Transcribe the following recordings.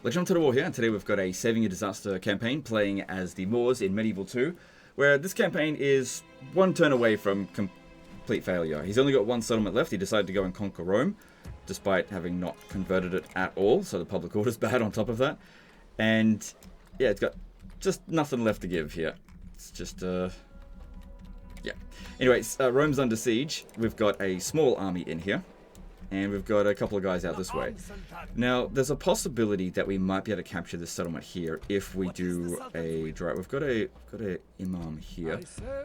Legend to the War here, and today we've got a Saving a Disaster campaign playing as the Moors in Medieval 2, where this campaign is one turn away from complete failure. He's only got one settlement left. He decided to go and conquer Rome, despite having not converted it at all, so the public order's bad on top of that. And yeah, it's got just nothing left to give here. It's just, yeah. Anyways, Rome's under siege. We've got a small army in here. And we've got a couple of guys out this way. Now, there's a possibility that we might be able to capture this settlement here if we do a drought. We've got a imam here.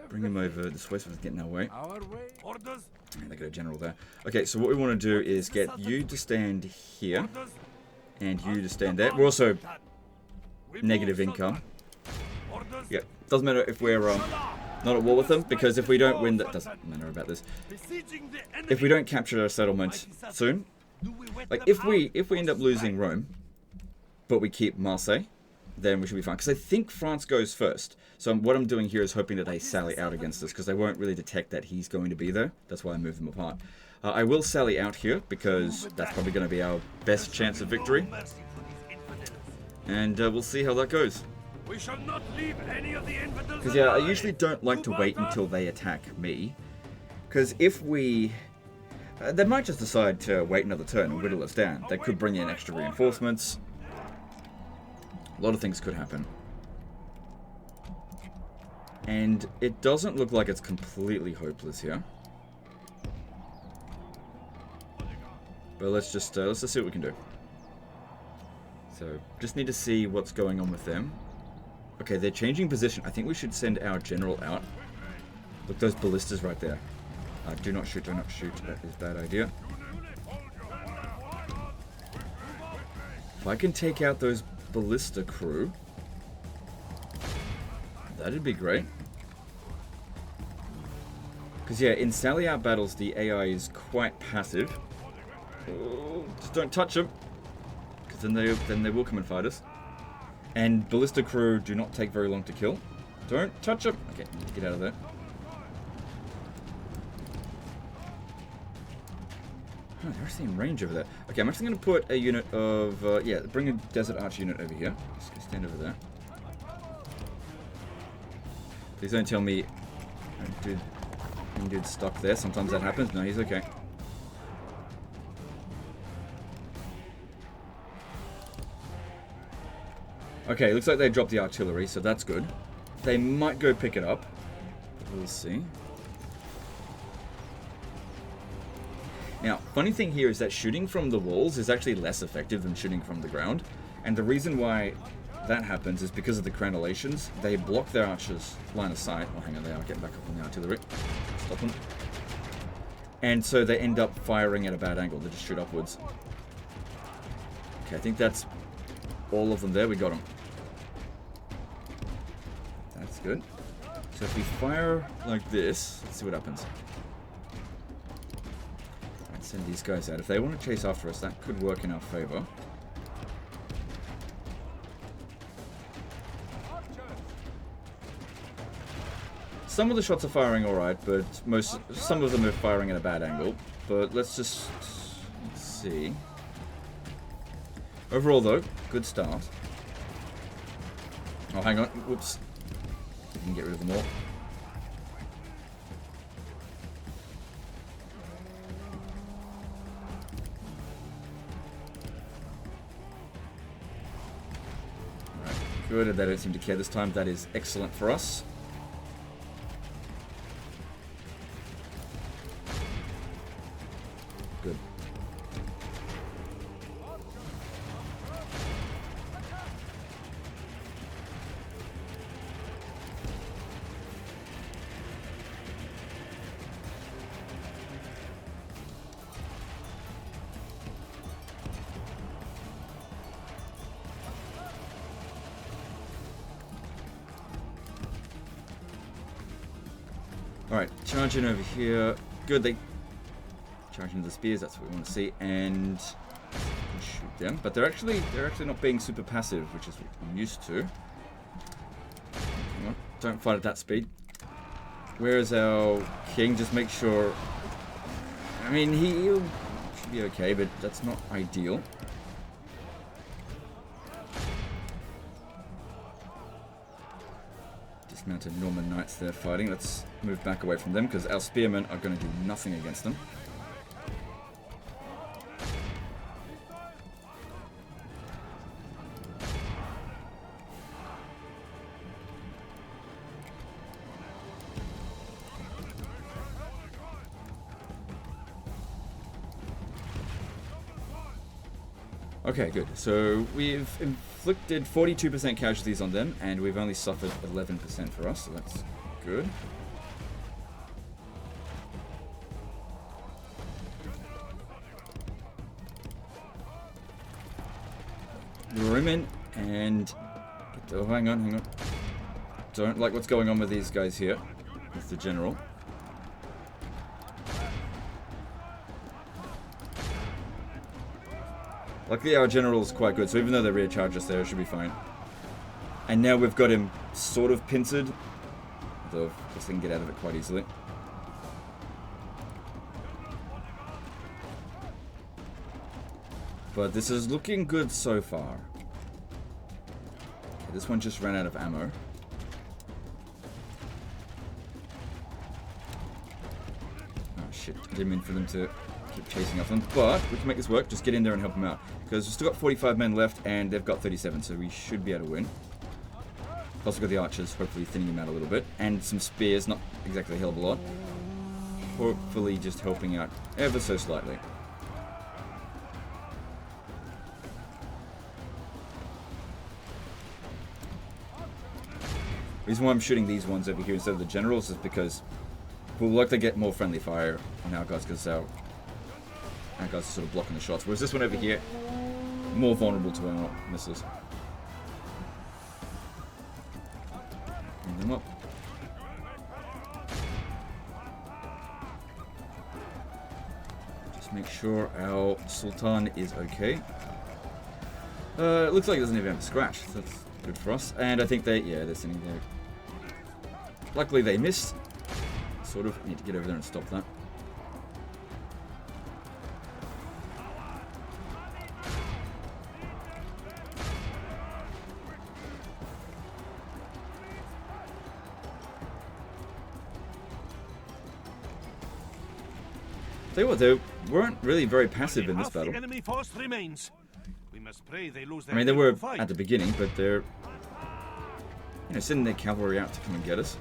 Bring him over this way so we can get in our way. And they got a general there. Okay, so what we want to do is get you to stand here. And you to stand there. We're also negative income. Yeah, doesn't matter if we're not at war with them, because if we don't win, that doesn't matter about this. If we don't capture a settlement soon, like if we end up losing Rome, but we keep Marseille, then we should be fine. Because I think France goes first. So what I'm doing here is hoping that they sally out against us, because they won't really detect that he's going to be there. That's why I move them apart. I will sally out here, because that's probably going to be our best chance of victory. And we'll see how that goes. We shall not leave any of the infidels. Because yeah, I usually don't like to wait until they attack me. Because if we... they might just decide to wait another turn and whittle us down. They could bring in extra reinforcements. A lot of things could happen. And it doesn't look like it's completely hopeless here. But let's just see what we can do. So, just need to see what's going on with them. Okay, they're changing position. I think we should send our general out. Look, those ballistas right there. Do not shoot, do not shoot. That is a bad idea. If I can take out those ballista crew, that'd be great. Because yeah, in sally out battles, the AI is quite passive. Oh, just don't touch them, because then they will come and fight us. And ballista crew do not take very long to kill. Don't touch them. Okay, get out of there. Oh, they're actually in range over there. Okay, I'm actually going to put a unit of... yeah, bring a desert arch unit over here. Just stand over there. Please don't tell me... dude's stuck there. Sometimes that happens. No, he's okay. Okay, looks like they dropped the artillery, so that's good. They might go pick it up. We'll see. Now, funny thing here is that shooting from the walls is actually less effective than shooting from the ground. And the reason why that happens is because of the crenellations. They block their archers' line of sight. Oh, hang on, they are getting back up on the artillery. Stop them. And so they end up firing at a bad angle. They just shoot upwards. Okay, I think that's all of them there. We got them. That's good. So if we fire like this, let's see what happens. Let's send these guys out. If they want to chase after us, that could work in our favor. Some of the shots are firing alright, but some of them are firing at a bad angle. But let's see. Overall though, good start. Oh, hang on. Whoops. We can get rid of them all. Alright, good. They don't seem to care this time. That is excellent for us. Good. Alright, charging over here. Good, they charge into the spears, that's what we want to see, and shoot them. But they're actually not being super passive, which is what I'm used to. Hang on, don't fight at that speed. Where is our king? Just make sure. I mean, he should be okay, but that's not ideal. Dismounted Norman Knights there fighting. Let's move back away from them because our spearmen are going to do nothing against them. Okay, good. So we've inflicted 42% casualties on them, and we've only suffered 11% for us, so that's good. Women and... Oh, hang on. Don't like what's going on with these guys here. With the general. Luckily our general is quite good, so even though they rear charge us there, it should be fine. And now we've got him sort of pincered, though of course they can get out of it quite easily. But this is looking good so far. Okay, this one just ran out of ammo. Oh shit, I didn't mean for them to keep chasing after them, but we can make this work. Just get in there and help them out, because we've still got 45 men left and they've got 37, so we should be able to win. Plus we've got the archers, hopefully thinning them out a little bit, and some spears, not exactly a hell of a lot. Hopefully just helping out ever so slightly. The reason why I'm shooting these ones over here instead of the generals is because we'll likely get more friendly fire on our guys, because our guys are sort of blocking the shots. Whereas this one over here, more vulnerable to our missiles. Bring them up. Just make sure our Sultan is okay. It looks like he doesn't even have a scratch, so that's good for us. And I think they're sitting there. Luckily they missed. Sort of. Need to get over there and stop that. Tell you what, they weren't really very passive in this battle. Enemy force remains. We must pray they lose their I mean, they were at the beginning, but they're, sending their cavalry out to come and get us.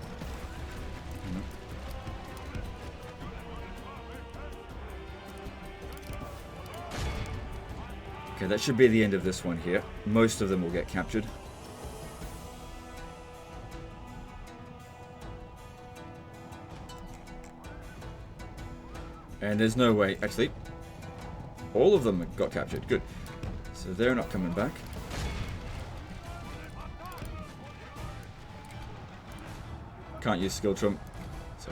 Okay, that should be the end of this one here. Most of them will get captured. And there's no way... Actually, all of them got captured. Good. So they're not coming back. Can't use skill trump. So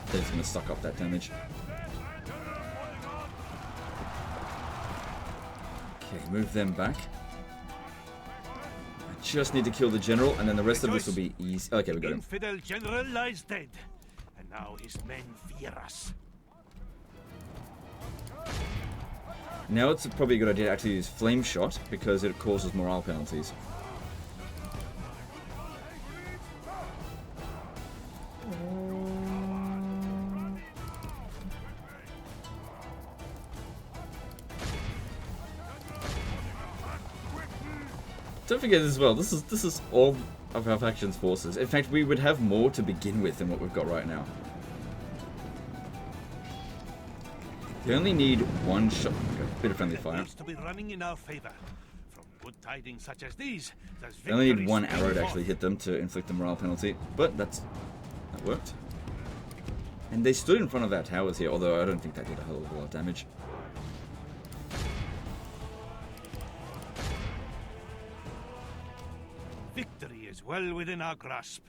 they're just going to suck up that damage. Okay, move them back. I just need to kill the general, and then the rest of this will be easy. Okay, we got him. Infidel general lies dead, and now his men fear us. Now it's probably a good idea to actually use flame shot, because it causes morale penalties. Don't forget as well, this is all of our faction's forces. In fact, we would have more to begin with than what we've got right now. You only need one shot. Okay, bit of friendly fire. To be running in our favor. From good tidings such as these, I only need one arrow to actually hit them to inflict the morale penalty, but that worked. And they stood in front of our towers here, although I don't think that did a hell of a lot of damage. Victory is well within our grasp.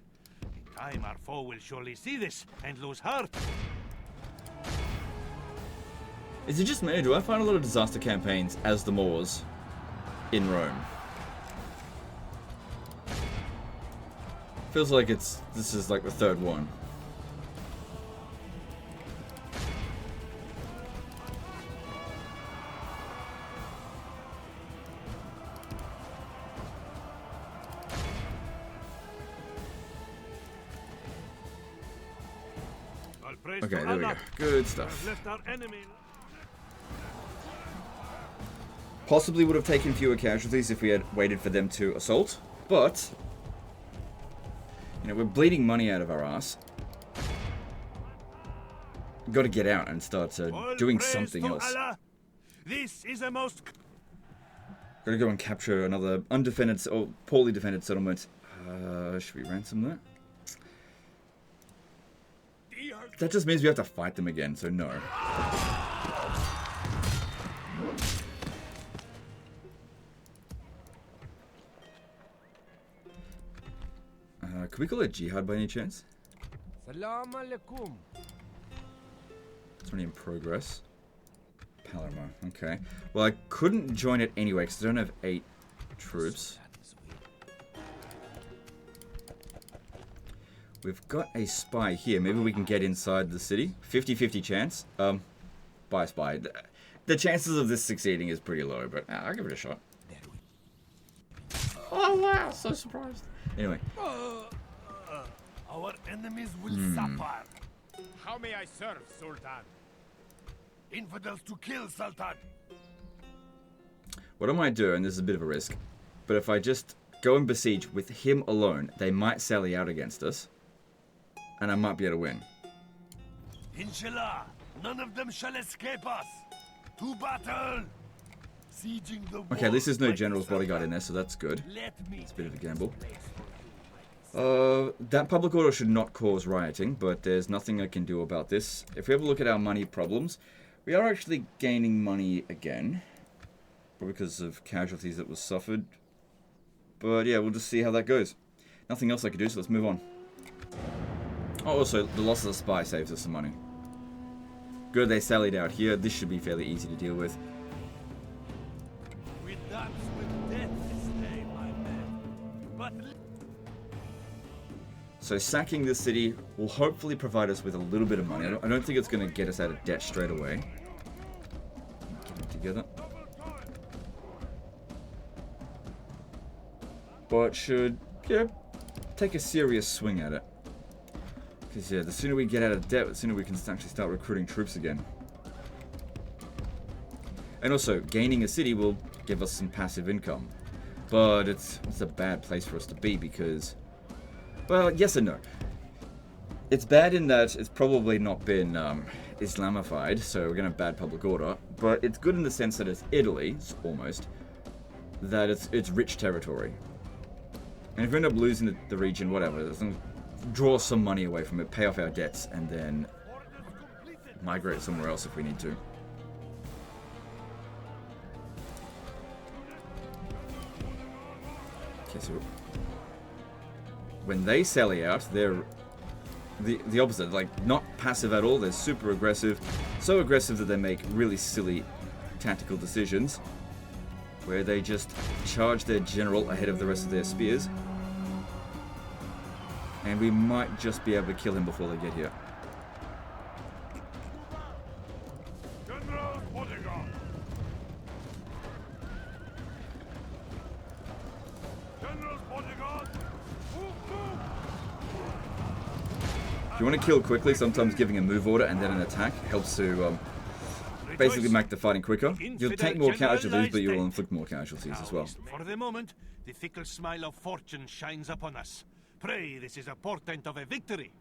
In time, our foe will surely see this and lose heart. Is it just me, or do I find a lot of disaster campaigns as the Moors in Rome? Feels like this is like the third one. praise Okay, to there we go. Allah. Good We have stuff. left our enemy. Possibly would have taken fewer casualties if we had waited for them to assault, but you know, we're bleeding money out of our ass. Got to get out and start All doing praise something to else. Allah. This is a most Got to go and capture another undefended or poorly defended settlement. Should we ransom that? That just means we have to fight them again, so no. Could we call it jihad by any chance? Salam alaikum. It's only in progress. Palermo, okay. Well, I couldn't join it anyway because I don't have 8 troops. We've got a spy here. Maybe we can get inside the city. 50-50 chance. By a spy. The chances of this succeeding is pretty low, but I'll give it a shot. Oh wow, so surprised. Anyway. our enemies will suffer. How may I serve, Sultan? Infidels to kill, Sultan. What I might do, and this is a bit of a risk, but if I just go and besiege with him alone, they might sally out against us, and I might be able to win. Inshallah, none of them shall escape us. To battle. Sieging the Okay, at least there's no walls, general's Sultan. bodyguard in there, so that's good. Let me It's a bit of a gamble. That public order should not cause rioting, but there's nothing I can do about this. If we have a look at our money problems, we are actually gaining money again, probably because of casualties that was suffered. But yeah, we'll just see how that goes. Nothing else I can do, so let's move on. Oh, also, the loss of the spy saves us some money. Good, they sallied out here. This should be fairly easy to deal with. We dance with death this day, my men. But So sacking this city will hopefully provide us with a little bit of money. I don't think it's going to get us out of debt straight away. Get them together. But should, yeah, take a serious swing at it. Because, yeah, the sooner we get out of debt, the sooner we can actually start recruiting troops again. And also, gaining a city will give us some passive income. But it's a bad place for us to be because... Well, yes and no. It's bad in that it's probably not been Islamified, so we're going to have bad public order. But it's good in the sense that it's Italy, almost, that it's rich territory. And if we end up losing the region, whatever, it's going to draw some money away from it, pay off our debts, and then migrate somewhere else if we need to. Okay, so when they sally out, they're the opposite, like not passive at all. They're super aggressive, so aggressive that they make really silly tactical decisions, where they just charge their general ahead of the rest of their spears, and we might just be able to kill him before they get here. General's bodyguard. General's bodyguard. Move, move. If you want to kill quickly, sometimes giving a move order and then an attack helps to basically make the fighting quicker. You'll take more casualties, but you will inflict more casualties as well. For the moment, the fickle smile of fortune shines upon us. Pray, this is a portent of a victory.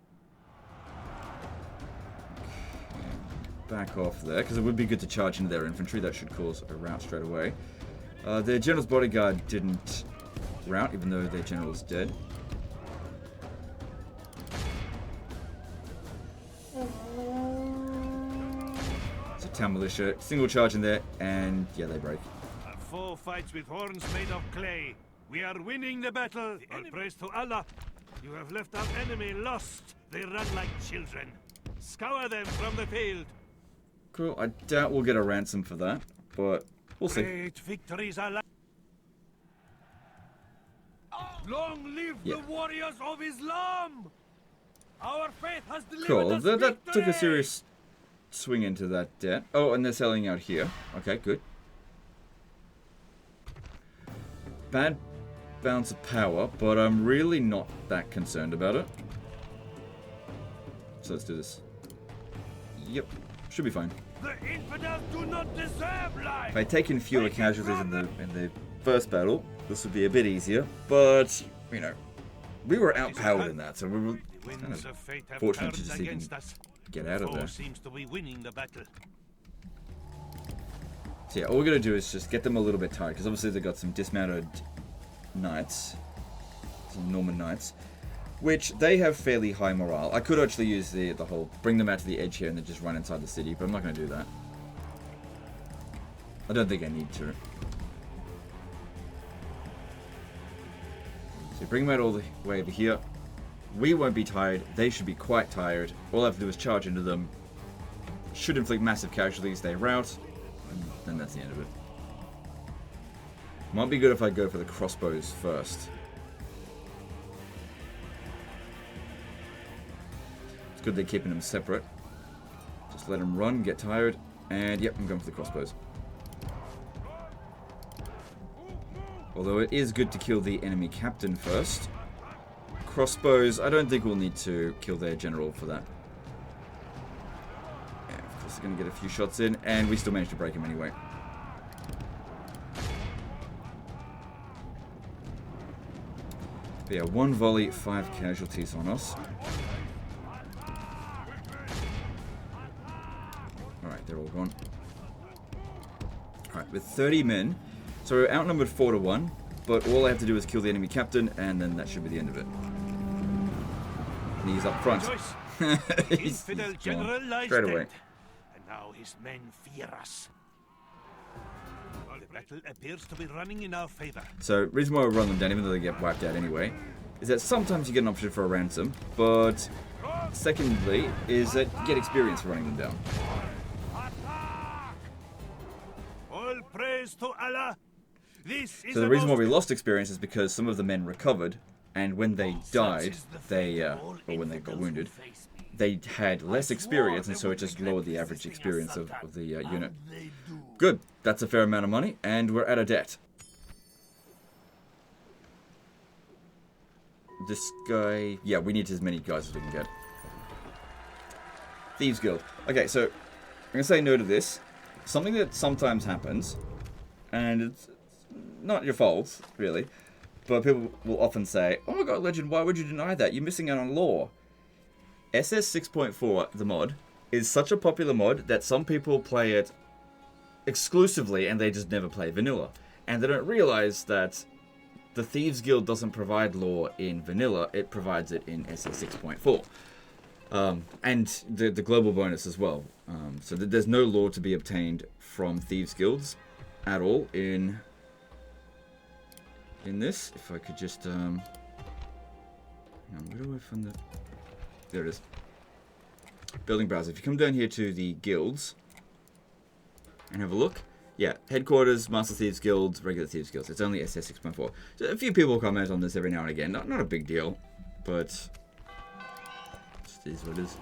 Back off there, because it would be good to charge into their infantry. That should cause a rout straight away. Their general's bodyguard didn't rout, even though their general's dead. So town militia, single charge in there, and yeah, they break. Our foe fights with horns made of clay. We are winning the battle. All praise to Allah. You have left our enemy lost. They run like children. Scour them from the field. Cool, I doubt we'll get a ransom for that, but we'll see. Great victories are like... Long live Yeah. the warriors of Islam! Our faith has delivered Cool, us that took a victory! serious swing into that debt. Oh, and they're selling out here. Okay, good. Bad bounce of power, but I'm really not that concerned about it. So let's do this. Yep, should be fine. The infidels do not deserve life! If I'd taken fewer casualties in the first battle, this would be a bit easier, but, you know, we were outpowered in that, so we were kind of fortunate to just even get out of there. Seems to be winning the battle. So yeah, all we're going to do is just get them a little bit tired, because obviously they've got some dismounted knights, some Norman knights, which they have fairly high morale. I could actually use the whole, bring them out to the edge here and then just run inside the city, but I'm not going to do that. I don't think I need to. So bring them out all the way over here. We won't be tired, they should be quite tired. All I have to do is charge into them, should inflict massive casualties, they rout, and then that's the end of it. Might be good if I go for the crossbows first. It's good they're keeping them separate. Just let them run, get tired, and yep, I'm going for the crossbows. Although it is good to kill the enemy captain first. Crossbows, I don't think we'll need to kill their general for that. Yeah, of course they're going to get a few shots in, and we still managed to break him anyway. But yeah, 1 volley, 5 casualties on us. Alright, they're all gone. Alright, with 30 men, so we're outnumbered 4 to 1, but all I have to do is kill the enemy captain, and then that should be the end of it. And he's up front. he's general lies straight away. dead, and now his men fear us. The battle appears to be running in our favor. So, reason why we run them down, even though they get wiped out anyway, is that sometimes you get an option for a ransom, but secondly, is that you get experience for running them down. All praise to Allah. This is So the reason why we lost experience is because some of the men recovered, and when they died, or when they got wounded, they had less experience, and so it just lowered the average experience of the unit. Good, that's a fair amount of money, and we're out of debt. This guy, yeah, we need as many guys as we can get. Thieves Guild. Okay, so I'm gonna say no to this. Something that sometimes happens, and it's not your fault, really, but people will often say, "Oh my god, Legend, why would you deny that? You're missing out on lore." SS 6.4, the mod, is such a popular mod that some people play it exclusively and they just never play vanilla. And they don't realize that the Thieves Guild doesn't provide lore in vanilla, it provides it in SS 6.4. And the global bonus as well. So there's no lore to be obtained from Thieves Guilds at all in this. If I could just hang on, where do I find the... There it is. Building browser. If you come down here to the guilds and have a look, yeah, headquarters, Master Thieves Guilds, regular Thieves Guilds. It's only SS 6.4. So a few people comment on this every now and again. Not a big deal, but it is what it is.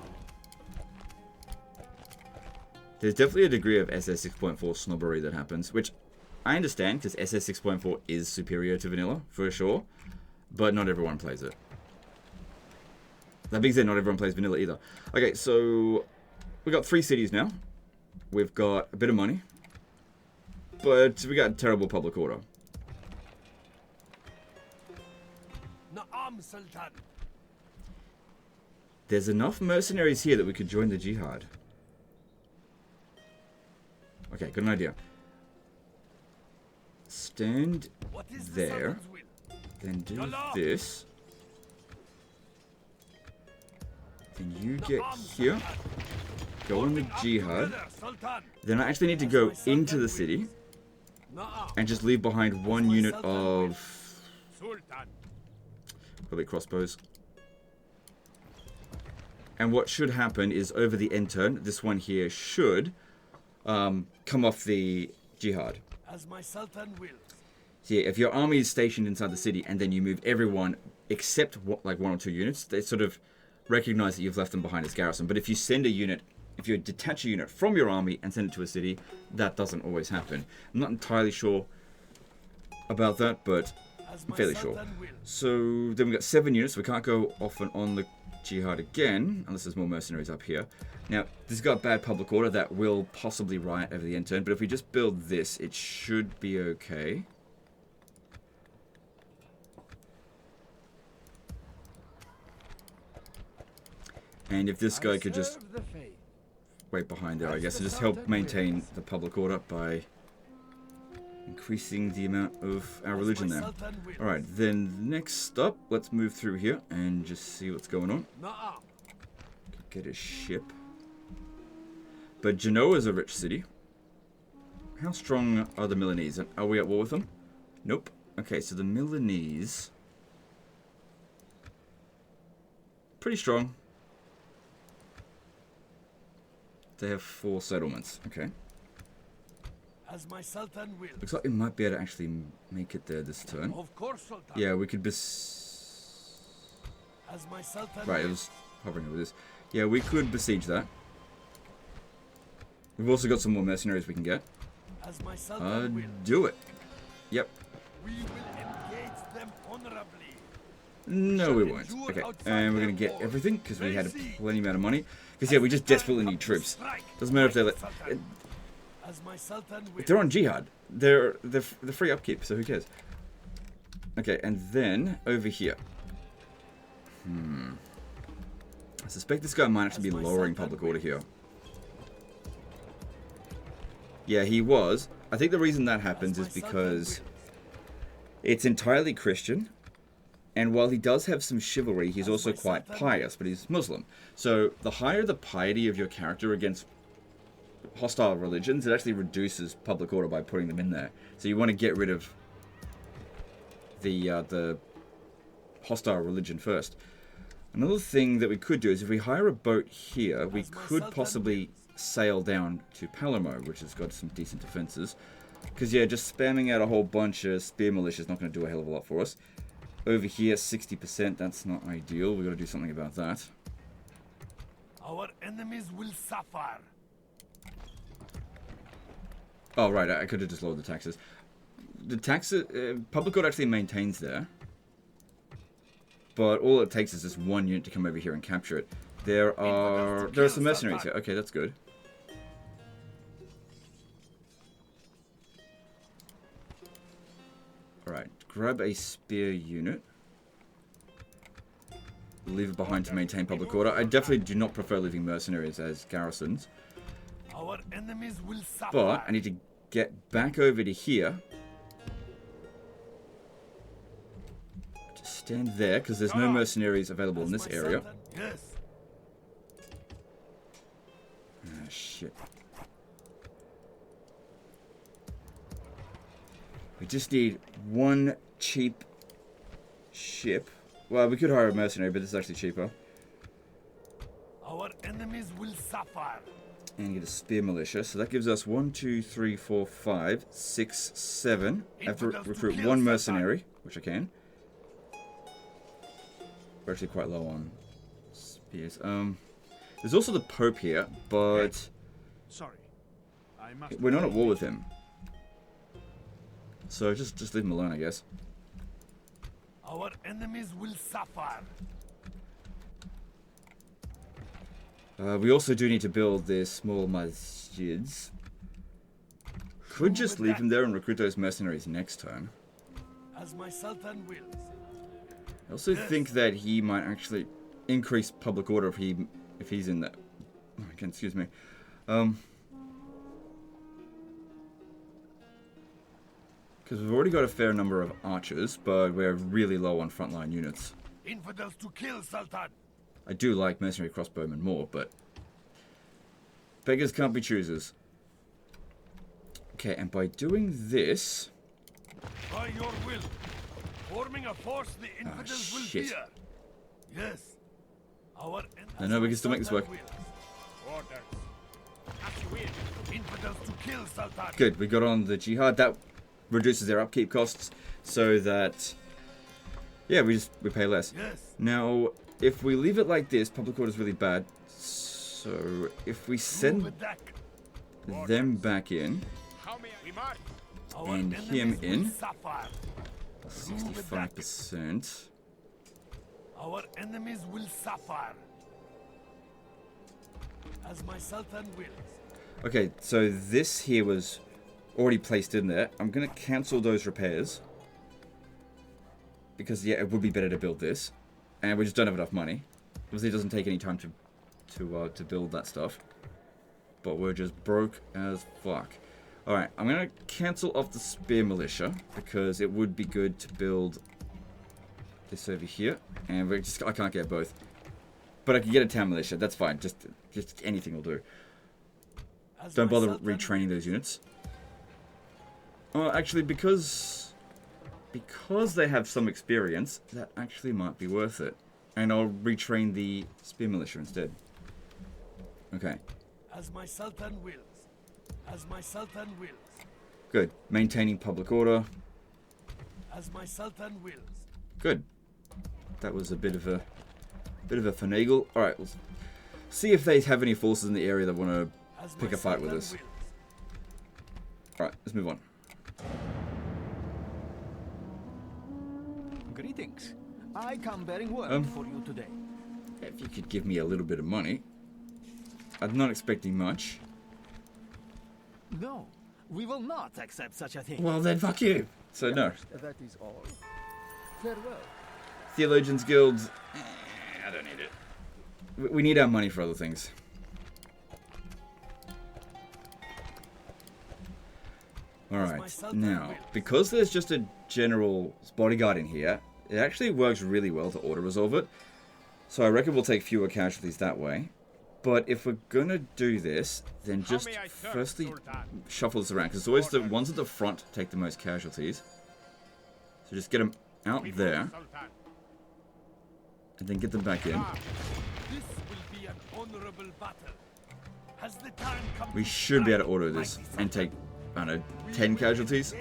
There's definitely a degree of SS 6.4 snobbery that happens, which I understand because SS 6.4 is superior to vanilla for sure, but not everyone plays it. That being said, not everyone plays vanilla either. Okay, so we got 3 cities now. We've got a bit of money, but we got terrible public order. Na'am, Sultan. There's enough mercenaries here that we could join the jihad. Okay, got an idea. Stand there, then do this. Then you get here, go on the jihad. Then I actually need to go into the city and just leave behind 1 unit of probably crossbows. And what should happen is over the end turn, this one here should come off the jihad. As my Sultan wills. So yeah, if your army is stationed inside the city and then you move everyone except like 1 or 2 units, they sort of recognize that you've left them behind as garrison. But if you send a unit, if you detach a unit from your army and send it to a city, that doesn't always happen. I'm not entirely sure about that, but I'm fairly sure. So then we got 7 units. We can't go off and on the jihad again, unless there's more mercenaries up here. Now, this has got bad public order that will possibly riot over the end turn, but if we just build this, it should be okay. And if this guy could just wait behind there, I guess, and just help maintain the public order by increasing the amount of our religion there. Alright, then next up, let's move through here and just see what's going on. Get a ship. But Genoa is a rich city. How strong are the Milanese? Are we at war with them? Nope. Okay, so the Milanese... pretty strong. They have 4 settlements. Okay. As my Sultan will. Looks like we might be able to actually make it there this turn. Of course, Sultan. Yeah, we could As my Sultan right, it was hovering over this. Yeah, we could besiege that. We've also got some more mercenaries we can get. As my Sultan will. Do it. Yep. We will engage them honorably. No, we won't. Okay, and we're going to get everything because we had a plenty amount of money. Because, yeah, we just desperately need troops. Doesn't matter if they're... If they're on jihad, they're free upkeep, so who cares? Okay, and then over here. I suspect this guy might actually be lowering public order here. Yeah, he was. I think the reason that happens is because it's entirely Christian. And while he does have some chivalry, he's also quite pious, but he's Muslim. So the higher the piety of your character against hostile religions, it actually reduces public order by putting them in there. So you want to get rid of the hostile religion first. Another thing that we could do is if we hire a boat here, we could possibly sail down to Palermo, which has got some decent defenses. Because, yeah, just spamming out a whole bunch of spear militia is not going to do a hell of a lot for us. Over here, 60%, that's not ideal. We've got to do something about that. Our enemies will suffer. Oh, right, I could have just lowered the taxes. The taxes, public order actually maintains there. But all it takes is this one unit to come over here and capture it. There are some mercenaries here. Okay, that's good. Alright, grab a spear unit. Leave it behind to maintain public order. I definitely do not prefer leaving mercenaries as garrisons. Our enemies will suffer. But I need to get back over to here. Just stand there, because there's no mercenaries available in this area. Yes. Ah, shit. We just need one cheap ship. Well, we could hire a mercenary, but this is actually cheaper. Our enemies will suffer. And get a spear militia. So that gives us 1, 2, 3, 4, 5, 6, 7. I have to recruit one mercenary, which I can. We're actually quite low on spears. There's also the Pope here, but sorry, I must. We're not at war with him. So just leave him alone, I guess. Our enemies will suffer. We also do need to build their small masjids. Could just leave him there and recruit those mercenaries next turn. As my Sultan wills. I also think that he might actually increase public order if he's in that. Again, excuse me. Because we've already got a fair number of archers, but we're really low on frontline units. Infidels to kill, Sultan. I do like mercenary crossbowmen more, but beggars can't be choosers. Okay, and by doing this... By your will, forming a force the infidels will shit. fear. Yes. No, we can still make this work. Orders. As you will. Infidels to kill, Sultan. Good, we got on the jihad. That reduces their upkeep costs, so that... yeah, we pay less. Yes. Now, if we leave it like this, public order is really bad. So, if we send them back in, and him in, Plus 65%. Our enemies will suffer. As my Sultan wills. Okay, so this here was already placed in there. I'm going to cancel those repairs. Because, yeah, it would be better to build this. And we just don't have enough money. Obviously, it doesn't take any time to build that stuff. But we're just broke as fuck. Alright, I'm going to cancel off the spear militia. Because it would be good to build this over here. And I can't get both. But I can get a town militia. That's fine. Just anything will do. Don't bother retraining those units. Oh, actually, because they have some experience, that actually might be worth it. And I'll retrain the spear militia instead. Okay. As my Sultan wills. As my Sultan wills. Good. Maintaining public order. As my Sultan wills. Good. That was a bit of a finagle. All right. Let's see if they have any forces in the area that want to pick a fight with us. All right. Let's move on. Greetings. I come bearing word for you today. If you could give me a little bit of money. I'm not expecting much. No, we will not accept such a thing. Well, then fuck you. So no. That is all. Farewell. Theologians Guild. I don't need it. We need our money for other things. Alright, now, because there's just a general's bodyguard in here, it actually works really well to auto-resolve it. So I reckon we'll take fewer casualties that way. But if we're gonna do this, then just firstly shuffle this around. Because it's always the ones at the front take the most casualties. So just get them out there. And then get them back in. This will be an honorable battle. Has the time come We should be able to auto this and take, I don't know, 10 casualties.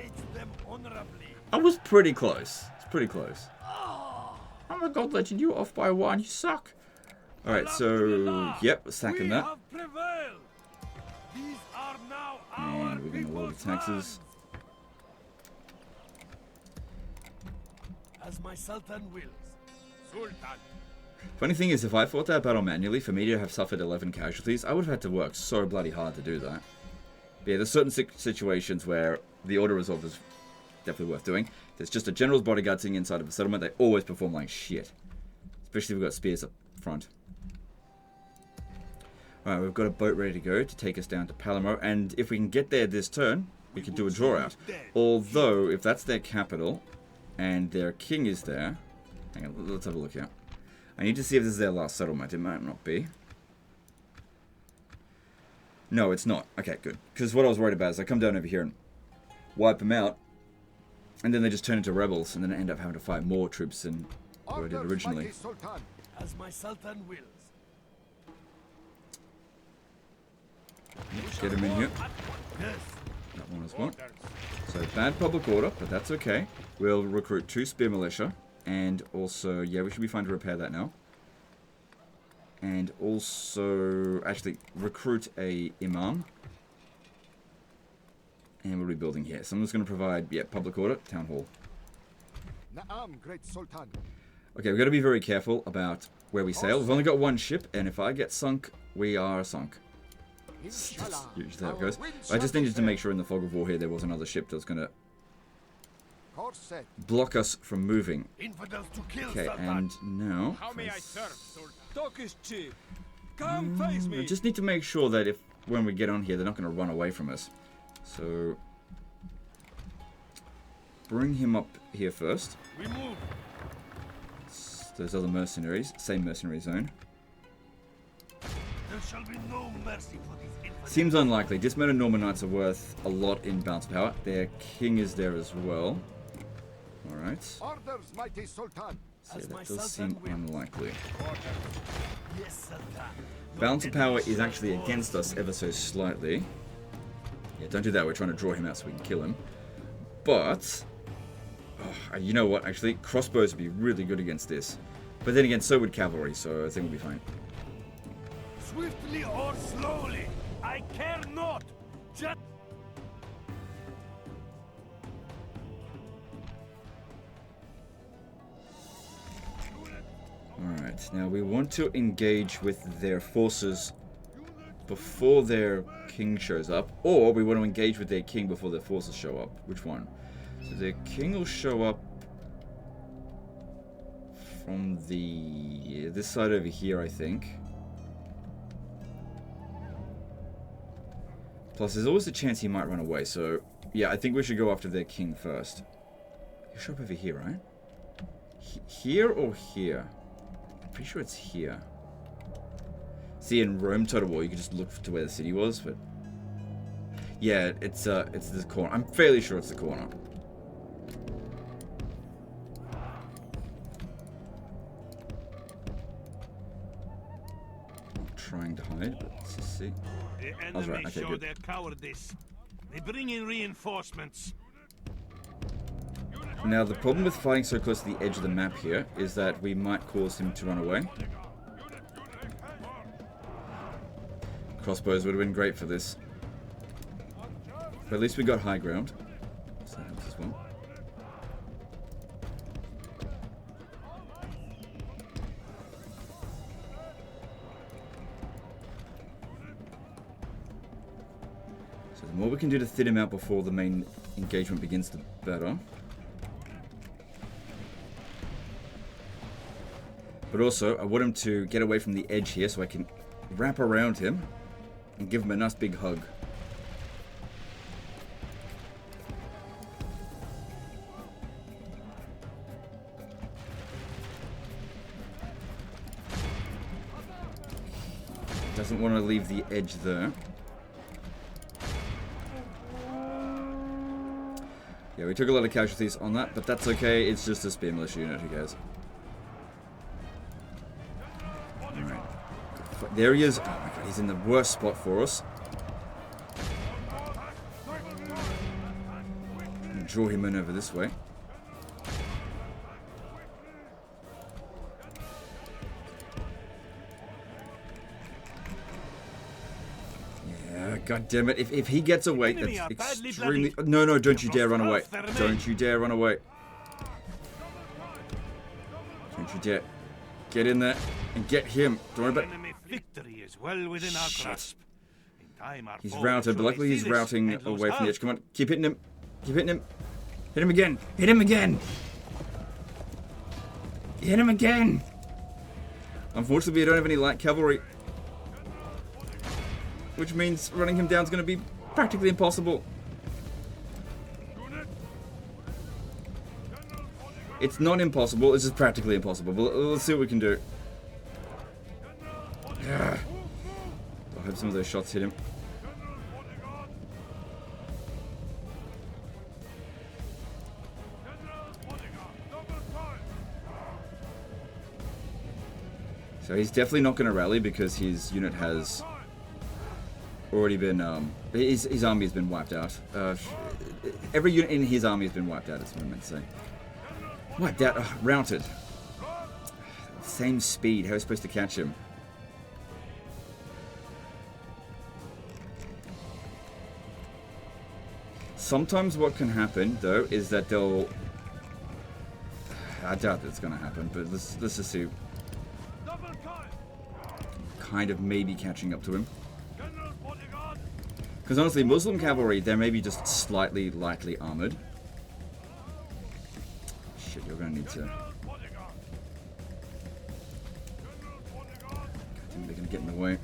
I was pretty close. It's pretty close. Oh my god, Legend, you were off by 1. You suck. Alright, so, yep, sacking that. And we're going to lower the taxes. As my Sultan wills. Sultan. Funny thing is, if I fought that battle manually, for me to have suffered 11 casualties, I would have had to work so bloody hard to do that. But yeah, there's certain situations where the auto-resolve is definitely worth doing. There's just a general's bodyguard sitting inside of a settlement, they always perform like shit. Especially if we've got spears up front. Alright, we've got a boat ready to go to take us down to Palermo, and if we can get there this turn, we can do a draw out. Although, if that's their capital, and their king is there... Hang on, let's have a look here. I need to see if this is their last settlement. It might not be. No, it's not. Okay, good. Because what I was worried about is I come down over here and wipe them out, and then they just turn into rebels, and then I end up having to fight more troops than what I did originally. As my Sultan wills. Get him in here. That one as well. So bad public order, but that's okay. We'll recruit 2 spear militia. And also, yeah, we should be fine to repair that now. And also, actually, recruit a imam. And we'll be building here. So I'm just going to provide, yeah, public order, town hall. Naam, great Sultan. Okay, we've got to be very careful about where we sail. We've only got 1 ship, and if I get sunk, we are sunk. That's usually how it goes. I just needed to make sure in the fog of war here there was another ship that was going to block us from moving. Okay, and now... I just need to make sure that when we get on here, they're not going to run away from us. So... bring him up here first. Those other mercenaries, same mercenary zone. There shall be no mercy for these infidels. Seems unlikely. Dismounted Norman Knights are worth a lot in bounce power. Their king is there as well. Alright. Orders, mighty Sultan. So that does seem unlikely. Yes, Sultan. Balance of power is actually against us ever so slightly. Yeah, don't do that. We're trying to draw him out so we can kill him. But... oh, you know what? Actually, crossbows would be really good against this. But then again, so would cavalry, so I think we'll be fine. Swiftly or slowly, I care not. Just Alright, now we want to engage with their forces before their king shows up, or we want to engage with their king before their forces show up. Which one? So their king will show up from this side over here, I think. Plus, there's always a chance he might run away, so yeah, I think we should go after their king first. He'll show up over here, right? Here or here? I'm pretty sure it's here. See, in Rome Total War, you could just look to where the city was, but yeah, it's this corner. I'm fairly sure it's the corner. I'm trying to hide, but let's just see. The I was right. enemy Okay, show good. their cowardice. They bring in reinforcements. Now, the problem with fighting so close to the edge of the map here is that we might cause him to run away. Crossbows would have been great for this. But at least we got high ground. So that helps as well. So the more we can do to thin him out before the main engagement begins, the better. But also, I want him to get away from the edge here so I can wrap around him and give him a nice big hug. Doesn't want to leave the edge there. Yeah, we took a lot of casualties on that, but that's okay. It's just a spear militia unit, who cares? Alright. There he is. Oh my god, he's in the worst spot for us. Trying to draw him in over this way. God damn it. If he gets away, that's extremely... No, don't you dare run away. Don't you dare run away. Don't you dare. Get in there and get him. Don't worry about... Enemy victory is well within our grasp. In time, our He's foe routed, but will luckily see he's this routing and lose away from the heart. edge. Come on, keep hitting him. Keep hitting him. Hit him again. Hit him again. Hit him again. Unfortunately, we don't have any light cavalry. Which means running him down is going to be practically impossible. It's not impossible, it's just practically impossible. But let's see what we can do. I hope some of those shots hit him. So he's definitely not going to rally because his unit has already been, his army has been wiped out. Every unit in his army has been wiped out, is what I meant to say. Wiped out, routed. Same speed, how are we supposed to catch him? Sometimes what can happen, though, is that they'll... I doubt that's going to happen, but let's just see. Kind of maybe catching up to him. Because honestly, Muslim cavalry, they're maybe just slightly lightly armored. Shit, you're going to need to... God damn, they're going to get in the way.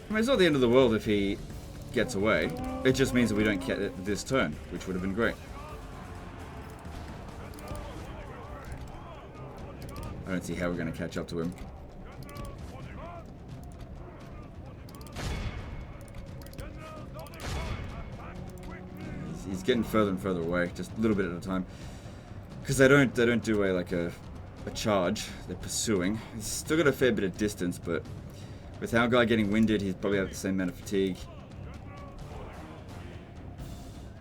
I mean, it's not the end of the world if he gets away. It just means that we don't get it this turn, which would have been great. I don't see how we're going to catch up to him. He's getting further and further away, just a little bit at a time. Because they don't do a charge. They're pursuing. He's still got a fair bit of distance, but with our guy getting winded, he's probably have the same amount of fatigue.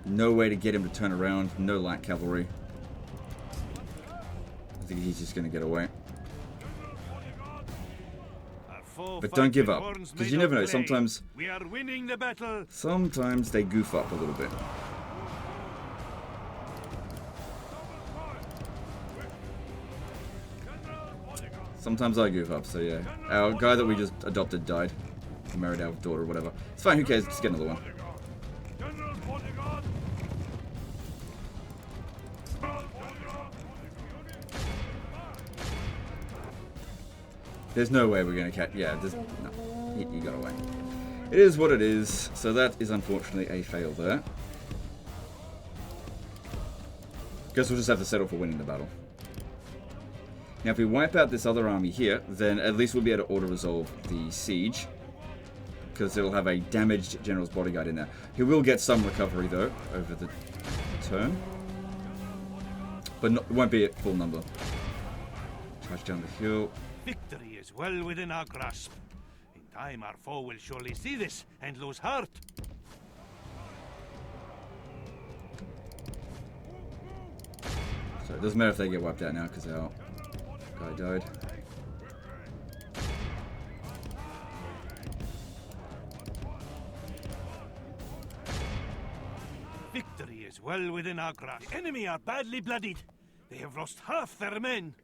No way to get him to turn around. No light cavalry. I think he's just going to get away. But don't give up, because you never know. Sometimes we are winning the battle. Sometimes they goof up a little bit. Sometimes I goof up, so yeah. Our guy that we just adopted died. He married our daughter or whatever. It's fine, who cares? Just get another one. General Bodyguard! There's no way we're gonna catch. Yeah, there's no. He got away. It is what it is. So that is unfortunately a fail there. Guess we'll just have to settle for winning the battle. Now, if we wipe out this other army here, then at least we'll be able to auto-resolve the siege. Because it'll have a damaged general's bodyguard in there. He will get some recovery, though, over the turn. But it won't be at full number. Charge down the hill. Victory is well within our grasp. In time, our foe will surely see this and lose heart. So it doesn't matter if they get wiped out now, because our guy died. Victory is well within our grasp. The enemy are badly bloodied. They have lost half their men.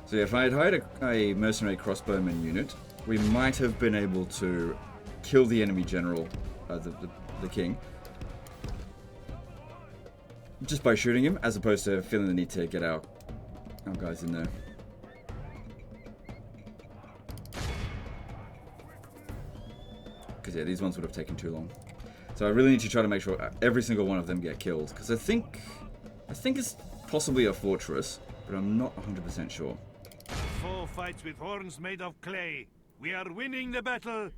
So if I had hired a mercenary crossbowman unit, we might have been able to kill the enemy general, the king, just by shooting him, as opposed to feeling the need to get our guys in there. Because yeah, these ones would have taken too long. So I really need to try to make sure every single one of them get killed, because I think it's possibly a fortress, but I'm not 100% sure. Our foe fights with horns made of clay. We are winning the battle.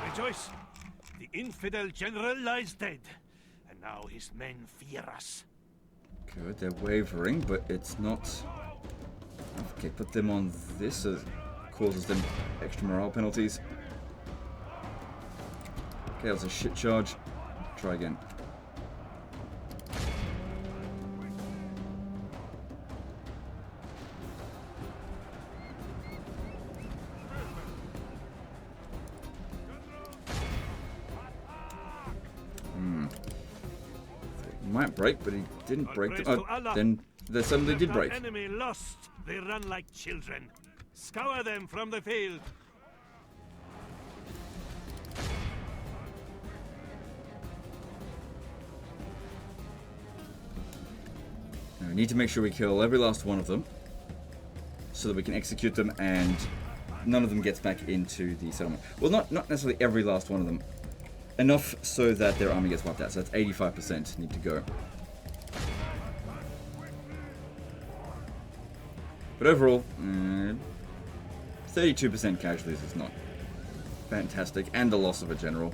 Rejoice! The infidel general lies dead, and now his men fear us. Good, they're wavering, but it's not... Okay, put them on this, so it causes them extra morale penalties. Okay, that was a shit charge. Try again. Might break, but he didn't break. Then they suddenly did break. Enemy lost. They run like children. Scour them from the field. Now we need to make sure we kill every last one of them, so that we can execute them, and none of them gets back into the settlement. Well, not necessarily every last one of them. Enough so that their army gets wiped out. So that's 85% need to go. But overall, 32% casualties is not fantastic. And the loss of a general.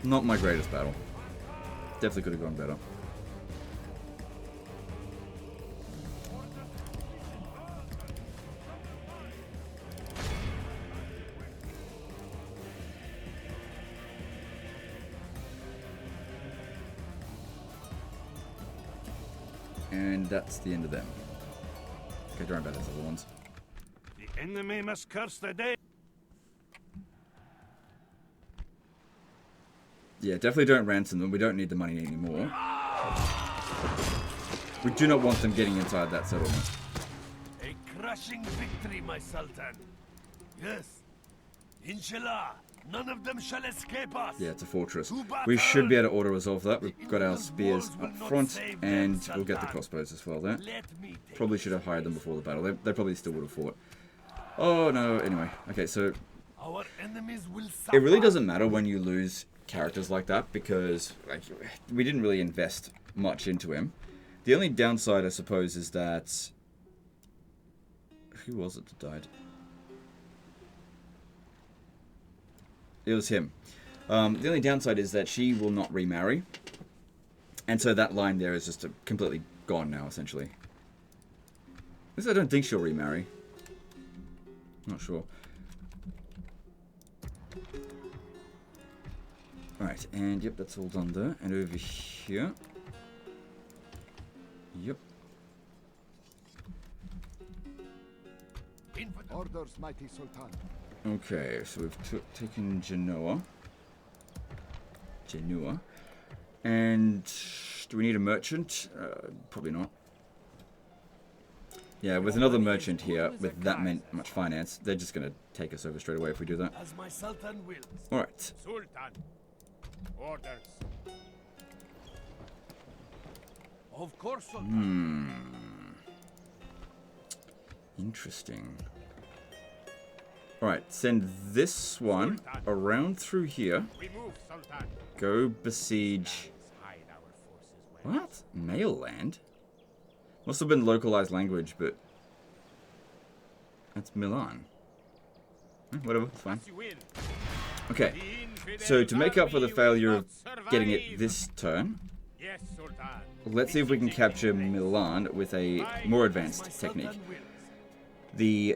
Not my greatest battle. Definitely could have gone better. And that's the end of them. Okay, don't worry about those other ones. The enemy must curse the day. Yeah, definitely don't ransom them. We don't need the money anymore. We do not want them getting inside that settlement. A crushing victory, my Sultan. Yes. Inshallah, none of them shall escape us. Yeah, it's a fortress. We should be able to auto-resolve that. We've got our spears up front, and we'll get the crossbows as well there. Probably should have hired them before the battle. They probably still would have fought. Oh, no. Anyway. Okay, so... Our enemies will suffer. It really doesn't matter when you lose characters like that, because like we didn't really invest much into him. The only downside, I suppose, is that... Who was it that died? It was him. The only downside is that she will not remarry. And so that line there is just completely gone now, essentially. At least I don't think she'll remarry. Not sure. Right, and yep, that's all done there. And over here. Yep. Orders, mighty Sultan. Okay, so we've taken Genoa. Genoa. And do we need a merchant? Probably not. Yeah, with another merchant here, with that much finance, they're just going to take us over straight away if we do that. As my Sultan wills. Alright. Sultan. Orders. Of course, Sultan. Interesting. Alright, send this one around through here. We move, Sultan. Go besiege... Hide our forces well. What? Male land? Must have been localized language, but... That's Milan. Whatever, it's fine. As you will. Okay, The infidel so to make up for the army will failure not of getting it survive. this turn, Yes, Sultan. let's see if we can capture Milan with a more advanced technique. The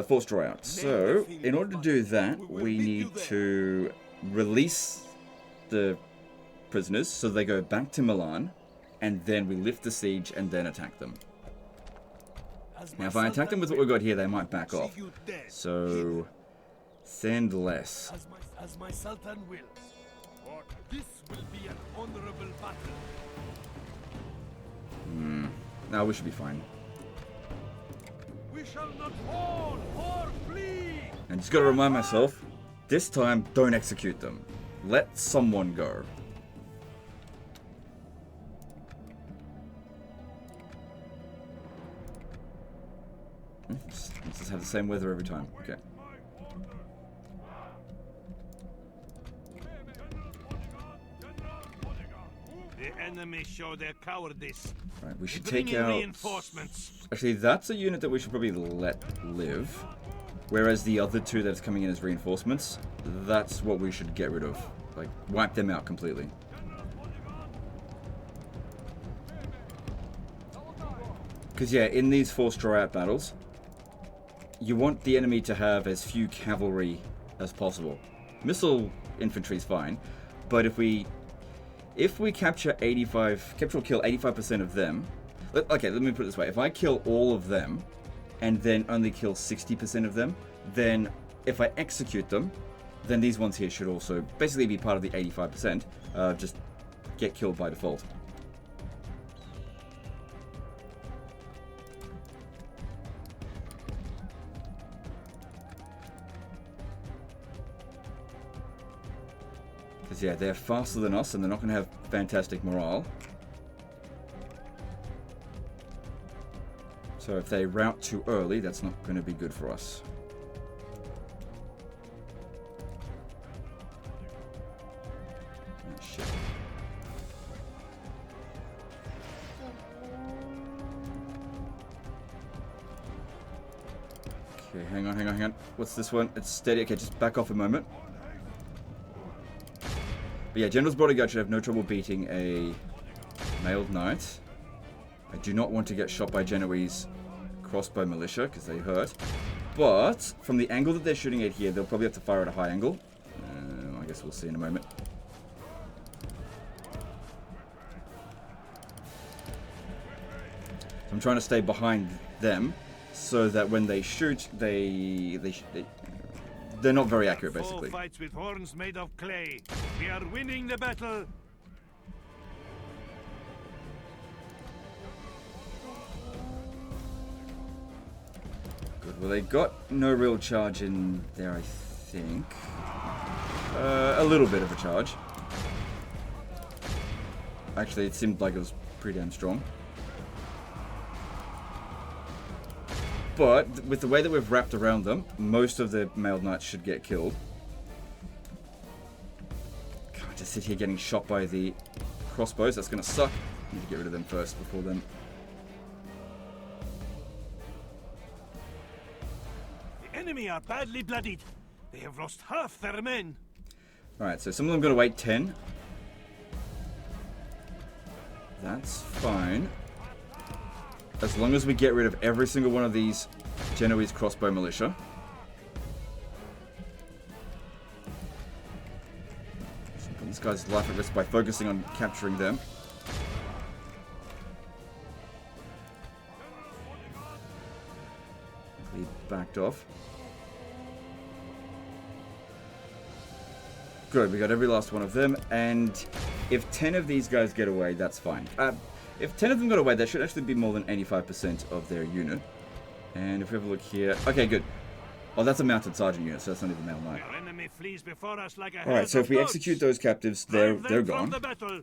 force draw out. So, in order to do that, we need to release the prisoners so they go back to Milan, and then we lift the siege and then attack them. Now, if I attack them with what we've got here, they might back off. So, send less. As my Sultan wills. This will be an honorable battle. No, we should be fine. We shall not fall or flee. And just gotta remind myself, this time, don't execute them. Let someone go. Let's just have the same weather every time. Okay. The enemy show their cowardice. Right, we should Bring take in out... reinforcements. Actually, that's a unit that we should probably let live. Whereas the other two that's coming in as reinforcements, that's what we should get rid of. Like, wipe them out completely. Because, yeah, in these forced draw-out battles, you want the enemy to have as few cavalry as possible. Missile infantry is fine, but if we capture or kill 85% of them... Okay, let me put it this way. If I kill all of them, and then only kill 60% of them, then if I execute them, then these ones here should also basically be part of the 85%. Just get killed by default. Because, yeah, they're faster than us, and they're not going to have fantastic morale. So if they rout too early, that's not going to be good for us. Oh, shit. Okay, hang on. What's this one? It's steady. Okay, just back off a moment. But yeah, General's Bodyguard should have no trouble beating a mailed knight. I do not want to get shot by Genoese crossbow militia, because they hurt. But, from the angle that they're shooting at here, they'll probably have to fire at a high angle. I guess we'll see in a moment. So I'm trying to stay behind them, so that when they shoot, they're not very accurate, basically. Four fights with horns made of clay. We are winning the battle. Good. Well, they got no real charge in there, I think. A little bit of a charge. Actually, it seemed like it was pretty damn strong. But, with the way that we've wrapped around them, most of the mailed knights should get killed. Can't just sit here getting shot by the crossbows. That's going to suck. Need to get rid of them first before then. The enemy are badly bloodied. They have lost half their men. Alright, so some of them got to wait 10. That's fine. As long as we get rid of every single one of these Genoese crossbow militia. So put this guy's life at risk by focusing on capturing them. He backed off. Good, we got every last one of them, and if 10 of these guys get away, that's fine. If 10 of them got away, that should actually be more than 85% of their unit. And if we have a look here... Okay, good. Oh, that's a mounted sergeant unit, so that's not even male knight. Your enemy flees before us like a Alright, so if we execute those captives, they're gone. The battle.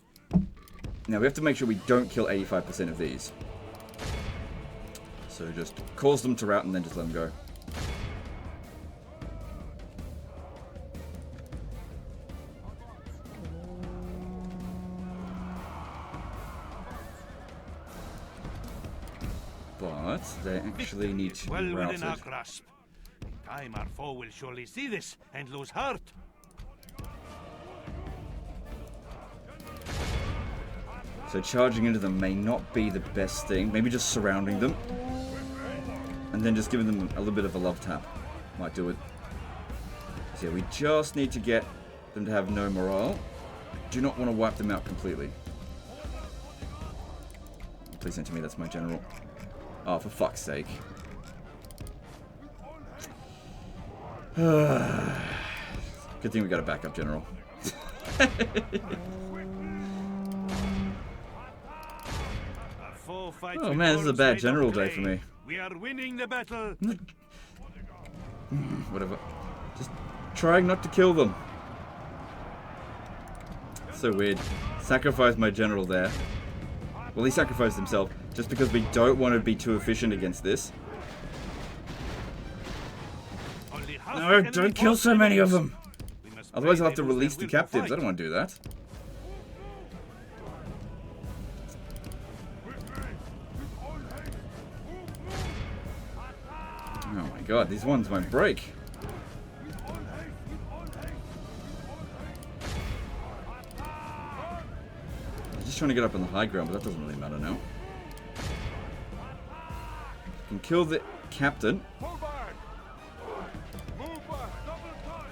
Now we have to make sure we don't kill 85% of these. So just cause them to rout and then just let them go. But they actually need to Well be within our routed. grasp. In time, our foe will surely see this and lose heart. So charging into them may not be the best thing. Maybe just surrounding them. And then just giving them a little bit of a love tap. Might do it. So yeah, we just need to get them to have no morale. Do not want to wipe them out completely. Please enter me, that's my general. Oh, for fuck's sake. Good thing we got a backup general. Oh man, this is a bad general day for me. We are winning the battle. Whatever. Just trying not to kill them. So weird. Sacrifice my general there. Well, he sacrificed himself just because we don't want to be too efficient against this. No, don't kill so many of them. Otherwise I'll have to release the captives. I don't want to do that. Oh my god, these ones won't break. I'm just trying to get up on the high ground, but that doesn't really matter now. Can kill the captain.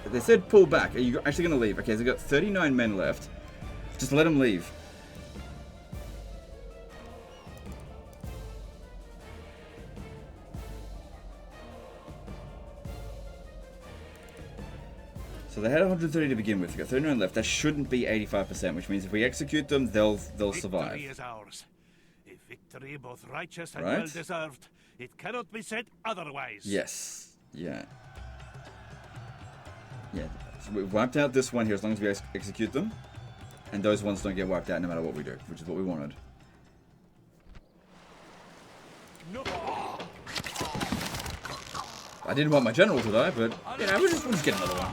They said pull back. Are you actually going to leave? Okay, so they've got 39 men left. Just let them leave. So they had 130 to begin with. They got 39 left. That shouldn't be 85%, which means if we execute them, they'll survive. Victory is ours. A victory both righteous and Right. well deserved. It cannot be said otherwise. Yes. Yeah. Yeah. So we've wiped out this one here as long as we execute them. And those ones don't get wiped out no matter what we do, which is what we wanted. No. I didn't want my general to die, but, you know, we'll just get another one.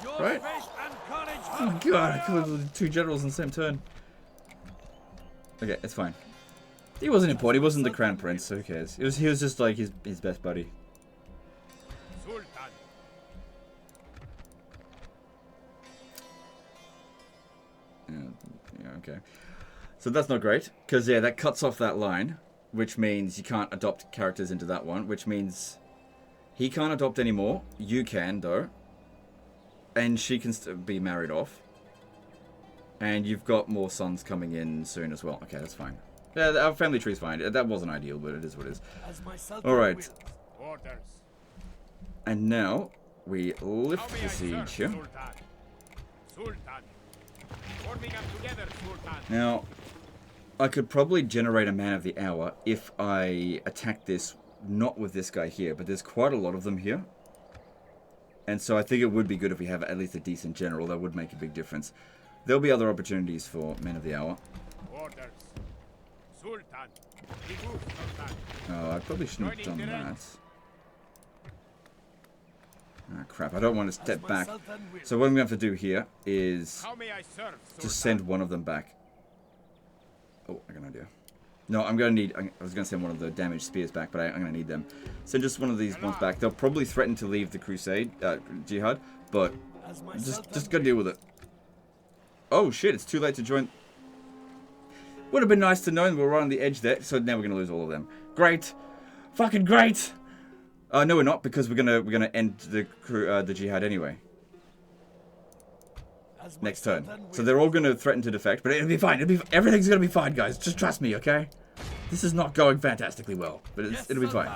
Your Right? faith and courage Oh my god, I killed 2 generals in the same turn. Okay, it's fine. He wasn't important, he wasn't the crown prince, so who cares? He was just like his best buddy. Sultan. Yeah, okay. So that's not great, because yeah, that cuts off that line, which means you can't adopt characters into that one, which means he can't adopt anymore. You can, though. And she can be married off. And you've got more sons coming in soon as well. Okay, that's fine. Yeah, our family tree's fine. That wasn't ideal, but it is what it is. Alright. Orders. And now, we How lift may the I serve, siege here. Sultan? Sultan. Forming up together, Sultan. Now, I could probably generate a man of the hour if I attack this, not with this guy here, but there's quite a lot of them here. And so I think it would be good if we have at least a decent general. That would make a big difference. There'll be other opportunities for men of the hour. Orders. Sultan. Remove, Sultan. Oh, I probably shouldn't have done that. Ah, crap. I don't want to step back. So what I'm going to have to do here is How may I serve, Sultan? just send one of them back. Oh, I got an idea. No, I'm going to need... I was going to send one of the damaged spears back, but I'm going to need them. Send just one of these ones back. They'll probably threaten to leave the crusade, jihad, but just got to deal with it. Oh, shit, it's too late to join... Would have been nice to know we were right on the edge there, so now we're going to lose all of them. Great. Fucking great. No, we're not, because we're gonna end the jihad anyway. Next turn. So they're all gonna threaten to defect, but it'll be fine. Everything's gonna be fine, guys. Just trust me, okay? This is not going fantastically well, but it'll be fine.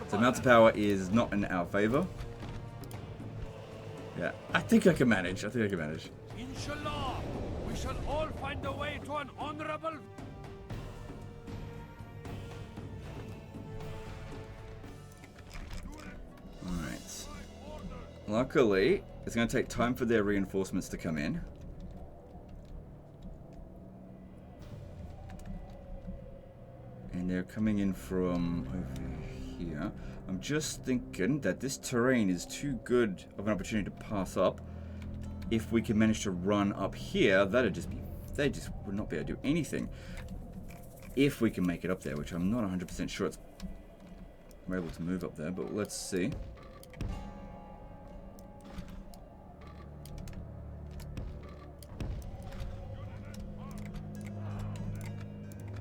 So mountain power is not in our favor. Yeah, I think I can manage. Inshallah, we shall all find a way to an honorable. Alright. Luckily, it's going to take time for their reinforcements to come in. And they're coming in from over here. I'm just thinking that this terrain is too good of an opportunity to pass up. If we can manage to run up here, that'd just be... They just would not be able to do anything. If we can make it up there, which I'm not 100% sure we're able to move up there, but let's see.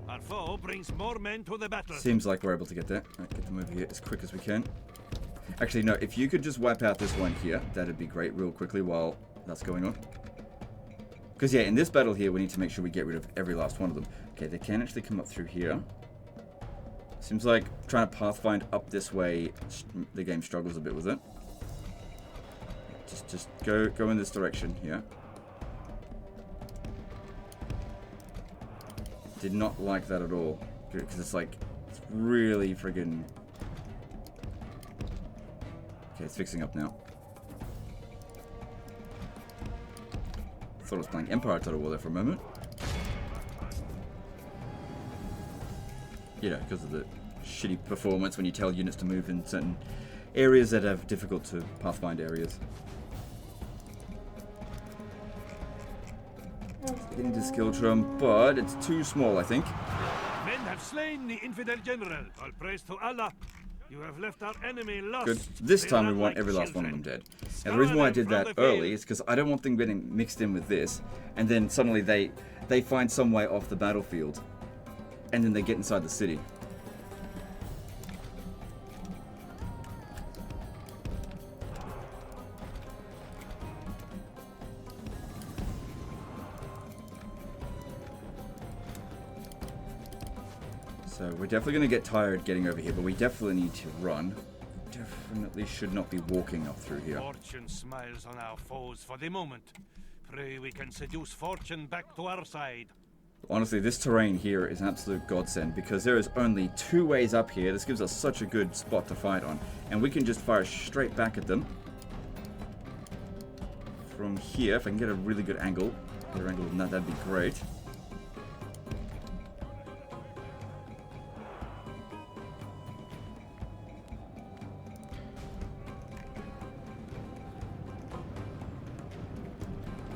Our foe brings more men to the battle. Seems like we're able to get there. Right, get them over here as quick as we can. Actually, no, if you could just wipe out this one here, that'd be great real quickly while that's going on. Because, yeah, in this battle here, we need to make sure we get rid of every last one of them. Okay, they can actually come up through here. Seems like trying to pathfind up this way, the game struggles a bit with it. Just go in this direction here. Did not like that at all. Because it's like, it's really friggin... Okay, it's fixing up now. Thought I was playing Empire Total War there for a moment. You know, because of the shitty performance when you tell units to move in certain areas that have difficult to pathfind areas. Getting to skill drum, but it's too small, I think. Men have slain the infidel general. All praise to Allah. You have left our enemy lost. Good. This They time we run want like every last one of them children. dead. And the reason why I did Scour that them from the early is because I don't want them getting mixed in with this, and then suddenly they find some way off the battlefield, and then they get inside the city. So we're definitely going to get tired getting over here, but we definitely need to run. Definitely should not be walking up through here. Fortune smiles on our foes for the moment. Pray we can seduce fortune back to our side. Honestly, this terrain here is an absolute godsend because there is only 2 ways up here. This gives us such a good spot to fight on. And we can just fire straight back at them. From here, if I can get a really good angle. Better angle than that, that'd be great.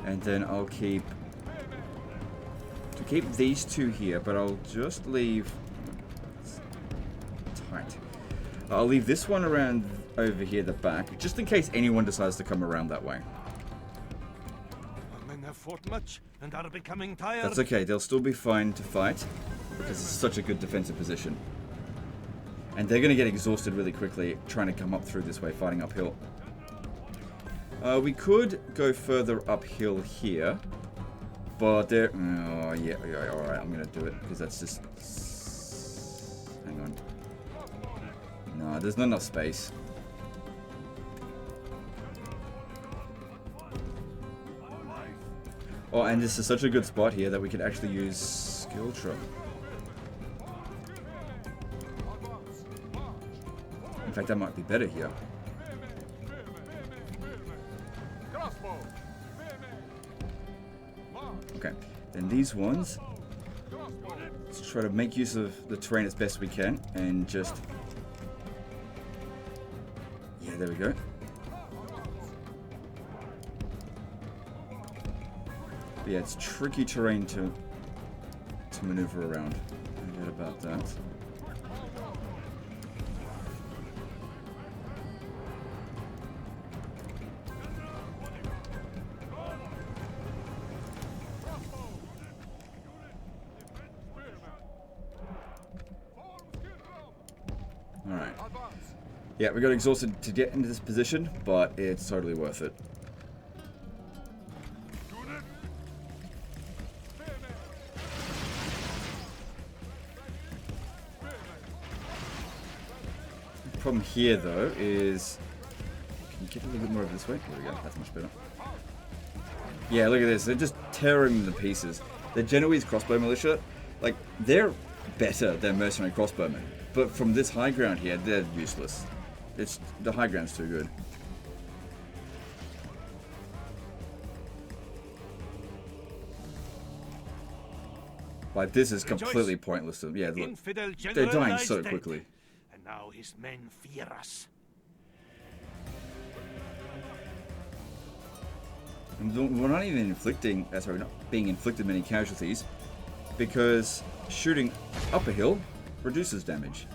And then I'll keep these 2 here, but I'll just leave tight. I'll leave this one around over here, the back, just in case anyone decides to come around that way. Our men have fought much and are becoming tired. That's okay, they'll still be fine to fight because it's such a good defensive position. And they're going to get exhausted really quickly trying to come up through this way, fighting uphill. We could go further uphill here, but there... Oh, yeah, alright, I'm going to do it, because that's just... Hang on. No, there's not enough space. Oh, and this is such a good spot here that we could actually use skill trap. In fact, that might be better here. Okay, then these ones, let's try to make use of the terrain as best we can and just, yeah, there we go. But yeah, it's tricky terrain to maneuver around. Forget about that. Alright. Yeah, we got exhausted to get into this position, but it's totally worth it. The problem here, though, is you can get a little bit more of this way. There we go. That's much better. Yeah, look at this. They're just tearing them to pieces. The Genoese crossbow militia, like, they're better than mercenary crossbowmen. But from this high ground here, they're useless. The high ground's too good. Like, this is completely pointless. Yeah, look, they're dying so quickly. And now his men fear us. And we're not even inflicting, sorry, not being inflicted many casualties, because shooting up a hill reduces damage.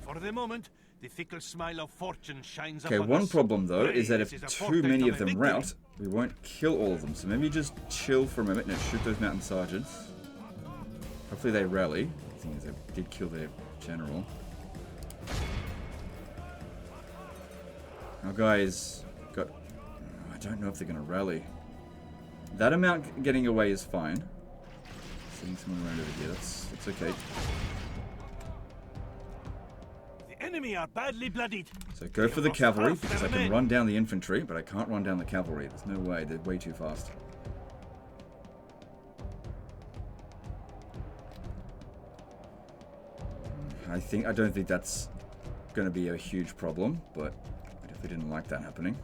For the moment, the fickle smile of fortune shines upon Okay, us. one problem though is that if This is a too foretaste many of of a them victory. rout, we won't kill all of them. So maybe just chill for a moment and shoot those mountain sergeants. Hopefully they rally. The thing is, they did kill their general. Our guys got... I don't know if they're going to rally. That amount getting away is fine. Seeing someone around over here, that's okay. The enemy are badly bloodied. So go for the cavalry, because I can run down the infantry, but I can't run down the cavalry. There's no way, they're way too fast. I don't think that's going to be a huge problem, but I definitely didn't like that happening.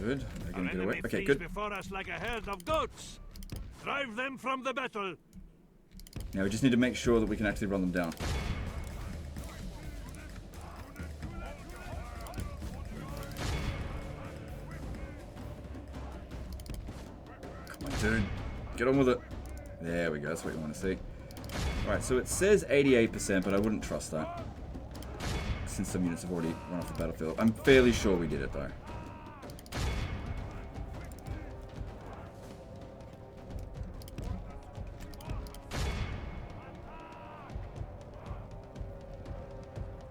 Good. They're going to get away. Okay, good. Before us like a herd of goats. Drive them from the battle. Now we just need to make sure that we can actually run them down. Come on, dude. Get on with it. There we go. That's what you want to see. Alright, so it says 88%, but I wouldn't trust that, since some units have already run off the battlefield. I'm fairly sure we did it, though.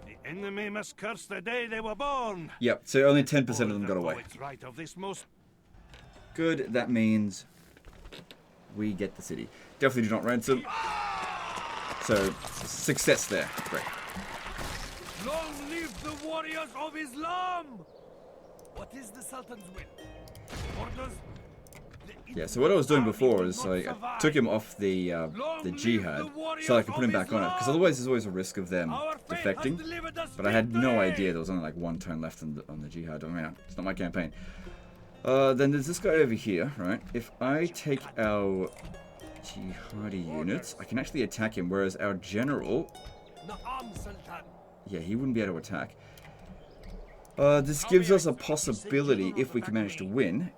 The enemy must curse the day they were born. Yep, so only 10% of them got away. Poets write of this most Good, that means we get the city. Definitely do not ransom. So, success there. Great. Long live the warriors of Islam! What is the Sultan's will? Orders? Yeah, so what I was doing before is I took him off the jihad so I could put him back on it, because otherwise there's always a risk of them defecting. But I had no idea there was only like one turn left on the jihad. I mean, it's not my campaign. Then there's this guy over here, right? If I take our jihadi units, I can actually attack him, whereas our general, yeah, he wouldn't be able to attack. This gives us a possibility, if we can manage to win,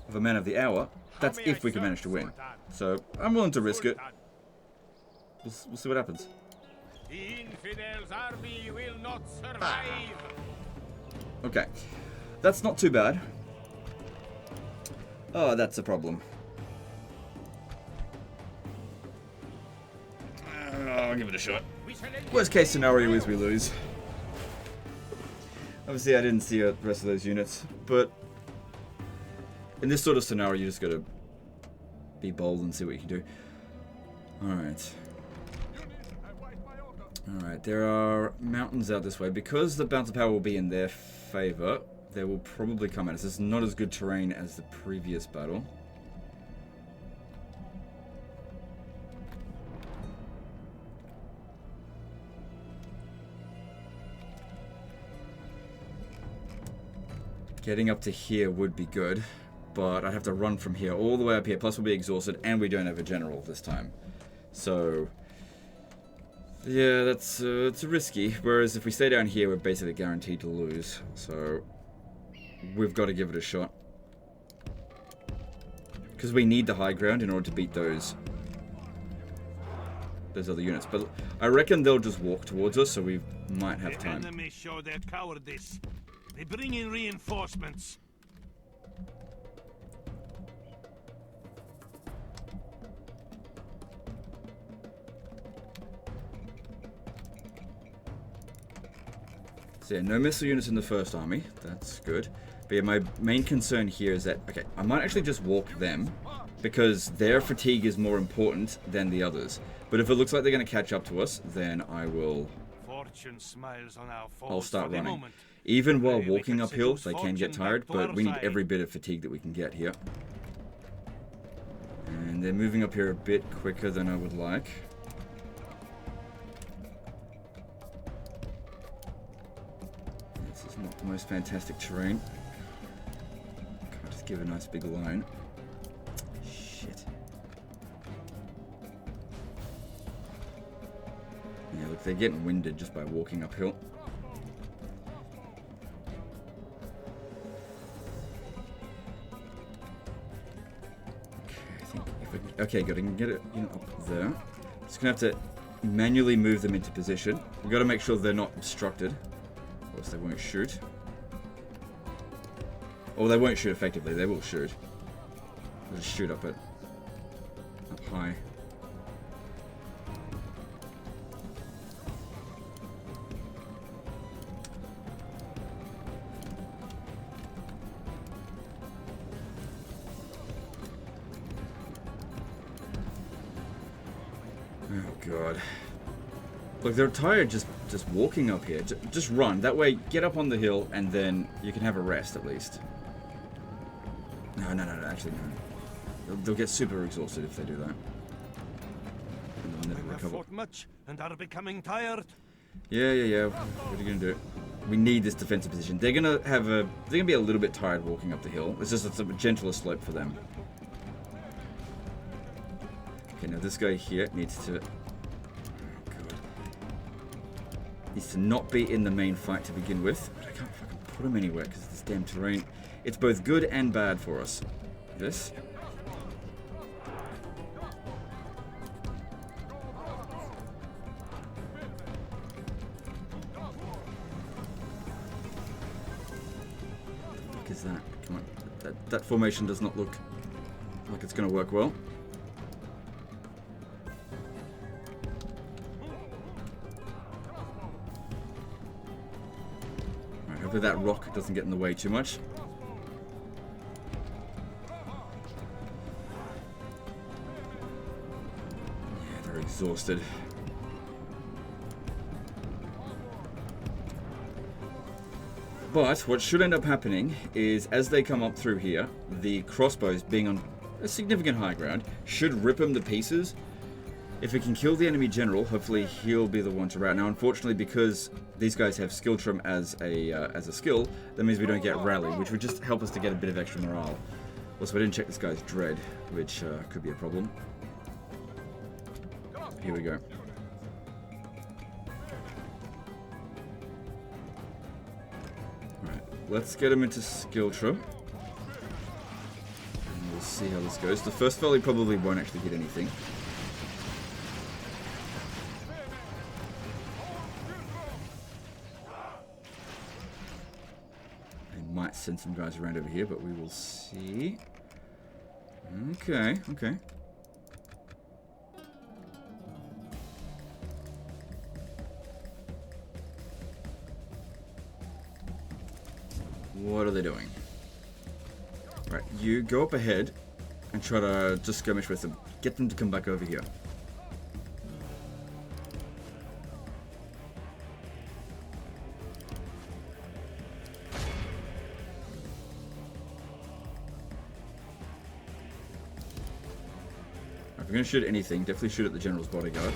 of a man of the hour. That's if we can manage to win. So I'm willing to risk it. We'll see what happens. The infidels' army will not survive. Okay, that's not too bad. Oh, that's a problem. I'll give it a shot. Worst case scenario is we lose. Obviously, I didn't see the rest of those units, but in this sort of scenario, you just gotta be bold and see what you can do. Alright. Alright, there are mountains out this way. Because the bounce of power will be in their favor, they will probably come at us. It's not as good terrain as the previous battle. Getting up to here would be good, but I'd have to run from here all the way up here, plus we'll be exhausted, and we don't have a general this time. So, yeah, that's it's risky, whereas if we stay down here, we're basically guaranteed to lose. So, we've got to give it a shot. Because we need the high ground in order to beat those other units. But I reckon they'll just walk towards us, so we might have time. The enemy show their cowardice. They bring in reinforcements. So yeah, no missile units in the first army. That's good. But yeah, my main concern here is that, okay, I might actually just walk them because their fatigue is more important than the others. But if it looks like they're going to catch up to us, then I will... Fortune smiles on our foes I'll start for the running. moment. Even while Pray we walking can uphill, seduce they can get fortune back tired, to but our we need side. every bit of fatigue that we can get here. And they're moving up here a bit quicker than I would like. This is not the most fantastic terrain. Can't just give a nice big line. Shit. Yeah, look, they're getting winded just by walking uphill. Okay, good. I can get it up there. Just gonna have to manually move them into position. We've got to make sure they're not obstructed, or else they won't shoot. Or they won't shoot effectively. They will shoot. They'll just shoot up high. Oh god. Look, they're tired just walking up here. Just run. That way, get up on the hill and then you can have a rest at least. No, actually no. They'll get super exhausted if they do that. And they'll never We have recover. fought much and are becoming tired. Yeah. What are you gonna do? We need this defensive position. They're gonna be a little bit tired walking up the hill. It's just a gentler slope for them. Okay, now this guy here needs to not be in the main fight to begin with. But I can't fucking put him anywhere because of this damn terrain. It's both good and bad for us. This. What is that? Come on. That formation does not look like it's going to work well. Hopefully that rock doesn't get in the way too much. Yeah, they're exhausted. But what should end up happening is as they come up through here, the crossbows being on a significant high ground should rip them to pieces. If we can kill the enemy general, hopefully he'll be the one to rout. Now, unfortunately, because these guys have skill trim as a skill, that means we don't get rally, which would just help us to get a bit of extra morale. Also, I didn't check this guy's dread, which could be a problem. Here we go. Alright, let's get him into skill trim. And we'll see how this goes. The first volley probably won't actually hit anything. Might send some guys around over here, but we will see. Okay. What are they doing? Right, you go up ahead and try to just skirmish with them. Get them to come back over here. If we're going to shoot at anything, definitely shoot at the general's bodyguard.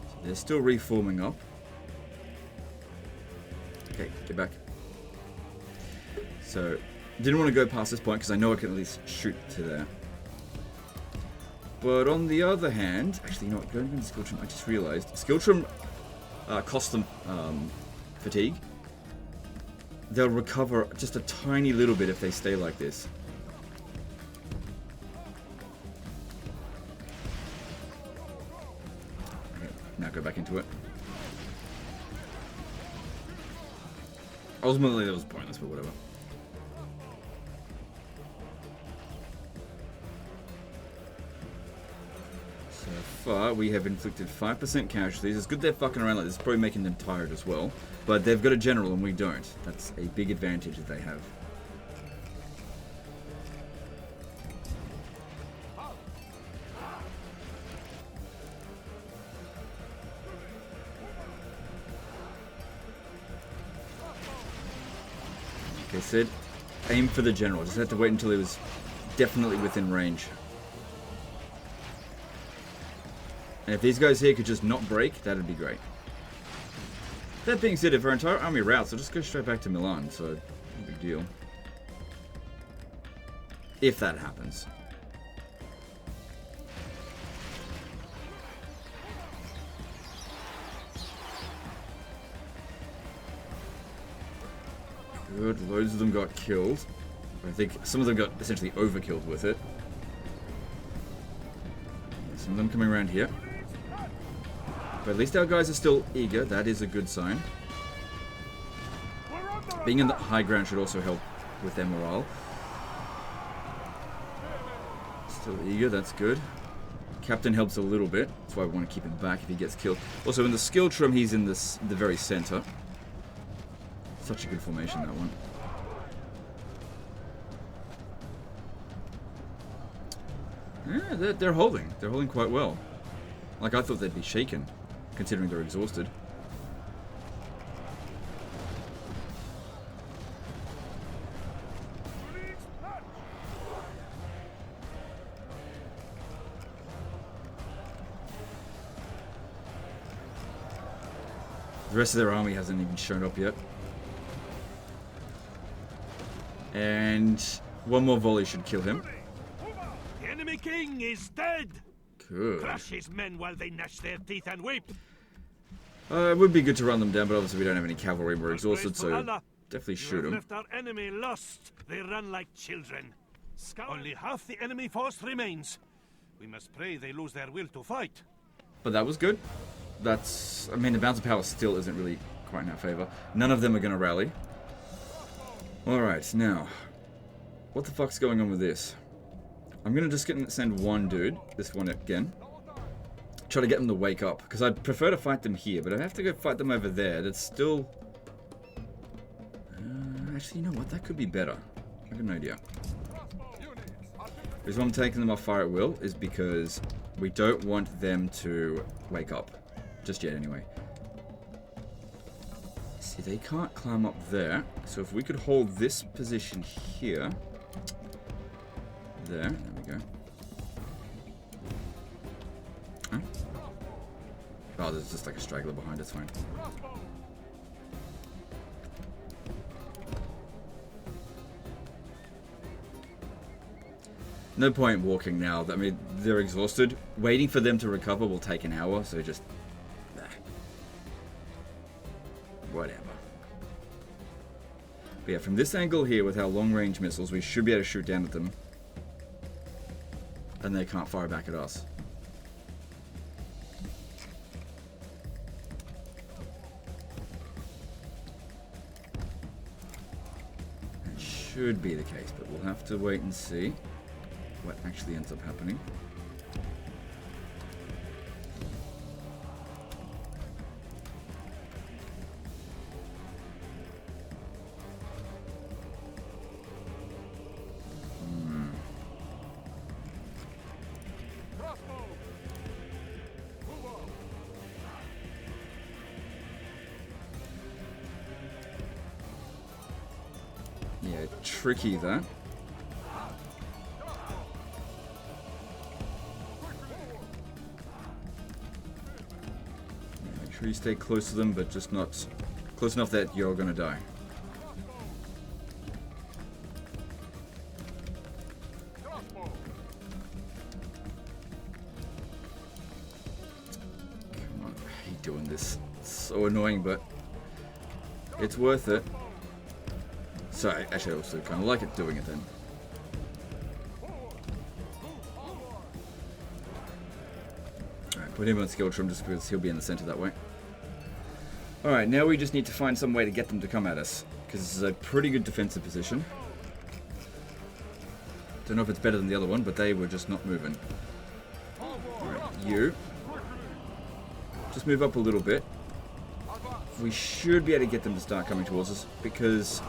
So they're still reforming up. Okay, get back. So, didn't want to go past this point because I know I can at least shoot to there. But on the other hand, actually, you know what? Going into skill trim, I just realized skill trim costs them fatigue. They'll recover just a tiny little bit if they stay like this. Now go back into it. Ultimately, that was pointless, but whatever. So So far, we have inflicted 5% casualties. It's good they're fucking around like this. It's probably making them tired as well. But they've got a general and we don't. That's a big advantage that they have. Like I said, aim for the general. Just had to wait until he was definitely within range. And if these guys here could just not break, that'd be great. That being said, if our entire army routes, I'll just go straight back to Milan, so no big deal. If that happens. Good, loads of them got killed. I think some of them got essentially overkilled with it. Some of them coming around here. But at least our guys are still eager. That is a good sign. Being in the high ground should also help with their morale. Still eager, that's good. Captain helps a little bit. That's why we want to keep him back if he gets killed. Also, in the skill trim, he's in the very center. Such a good formation, that one. Yeah, they're holding. They're holding quite well. Like, I thought they'd be shaken, considering they're exhausted. The rest of their army hasn't even shown up yet. And one more volley should kill him. The enemy king is dead! Good. Crush his men while they gnash their teeth and weep! It would be good to run them down, but obviously we don't have any cavalry. We're exhausted, so Allah, definitely you shoot have them. left our enemy lost. They run like children. Only half the enemy force remains. We must pray they lose their will to fight. But that was good. That's... I mean, the bounce of power still isn't really quite in our favor. None of them are going to rally. Alright, now... what the fuck's going on with this? I'm going to just send one dude, this one again. Try to get them to wake up, because I'd prefer to fight them here, but I have to go fight them over there. That's still... actually, you know what? That could be better. I have an idea. The reason I'm taking them off fire at will is because we don't want them to wake up. Just yet, anyway. See, they can't climb up there. So if we could hold this position here. There we go. Huh? Oh, there's just like a straggler behind, it's fine. No point walking now. I mean, they're exhausted. Waiting for them to recover will take an hour, so just... whatever. But yeah, from this angle here with our long-range missiles, we should be able to shoot down at them. And they can't fire back at us. That should be the case, but we'll have to wait and see what actually ends up happening. Yeah, tricky that. Yeah, make sure you stay close to them, but just not close enough that you're gonna die. Come on, I hate doing this. It's so annoying, but it's worth it. So, actually, I also kind of like it doing it then. Alright, put him on skill trim just because he'll be in the center that way. Alright, now we just need to find some way to get them to come at us. Because this is a pretty good defensive position. Don't know if it's better than the other one, but they were just not moving. Alright, you just move up a little bit. We should be able to get them to start coming towards us because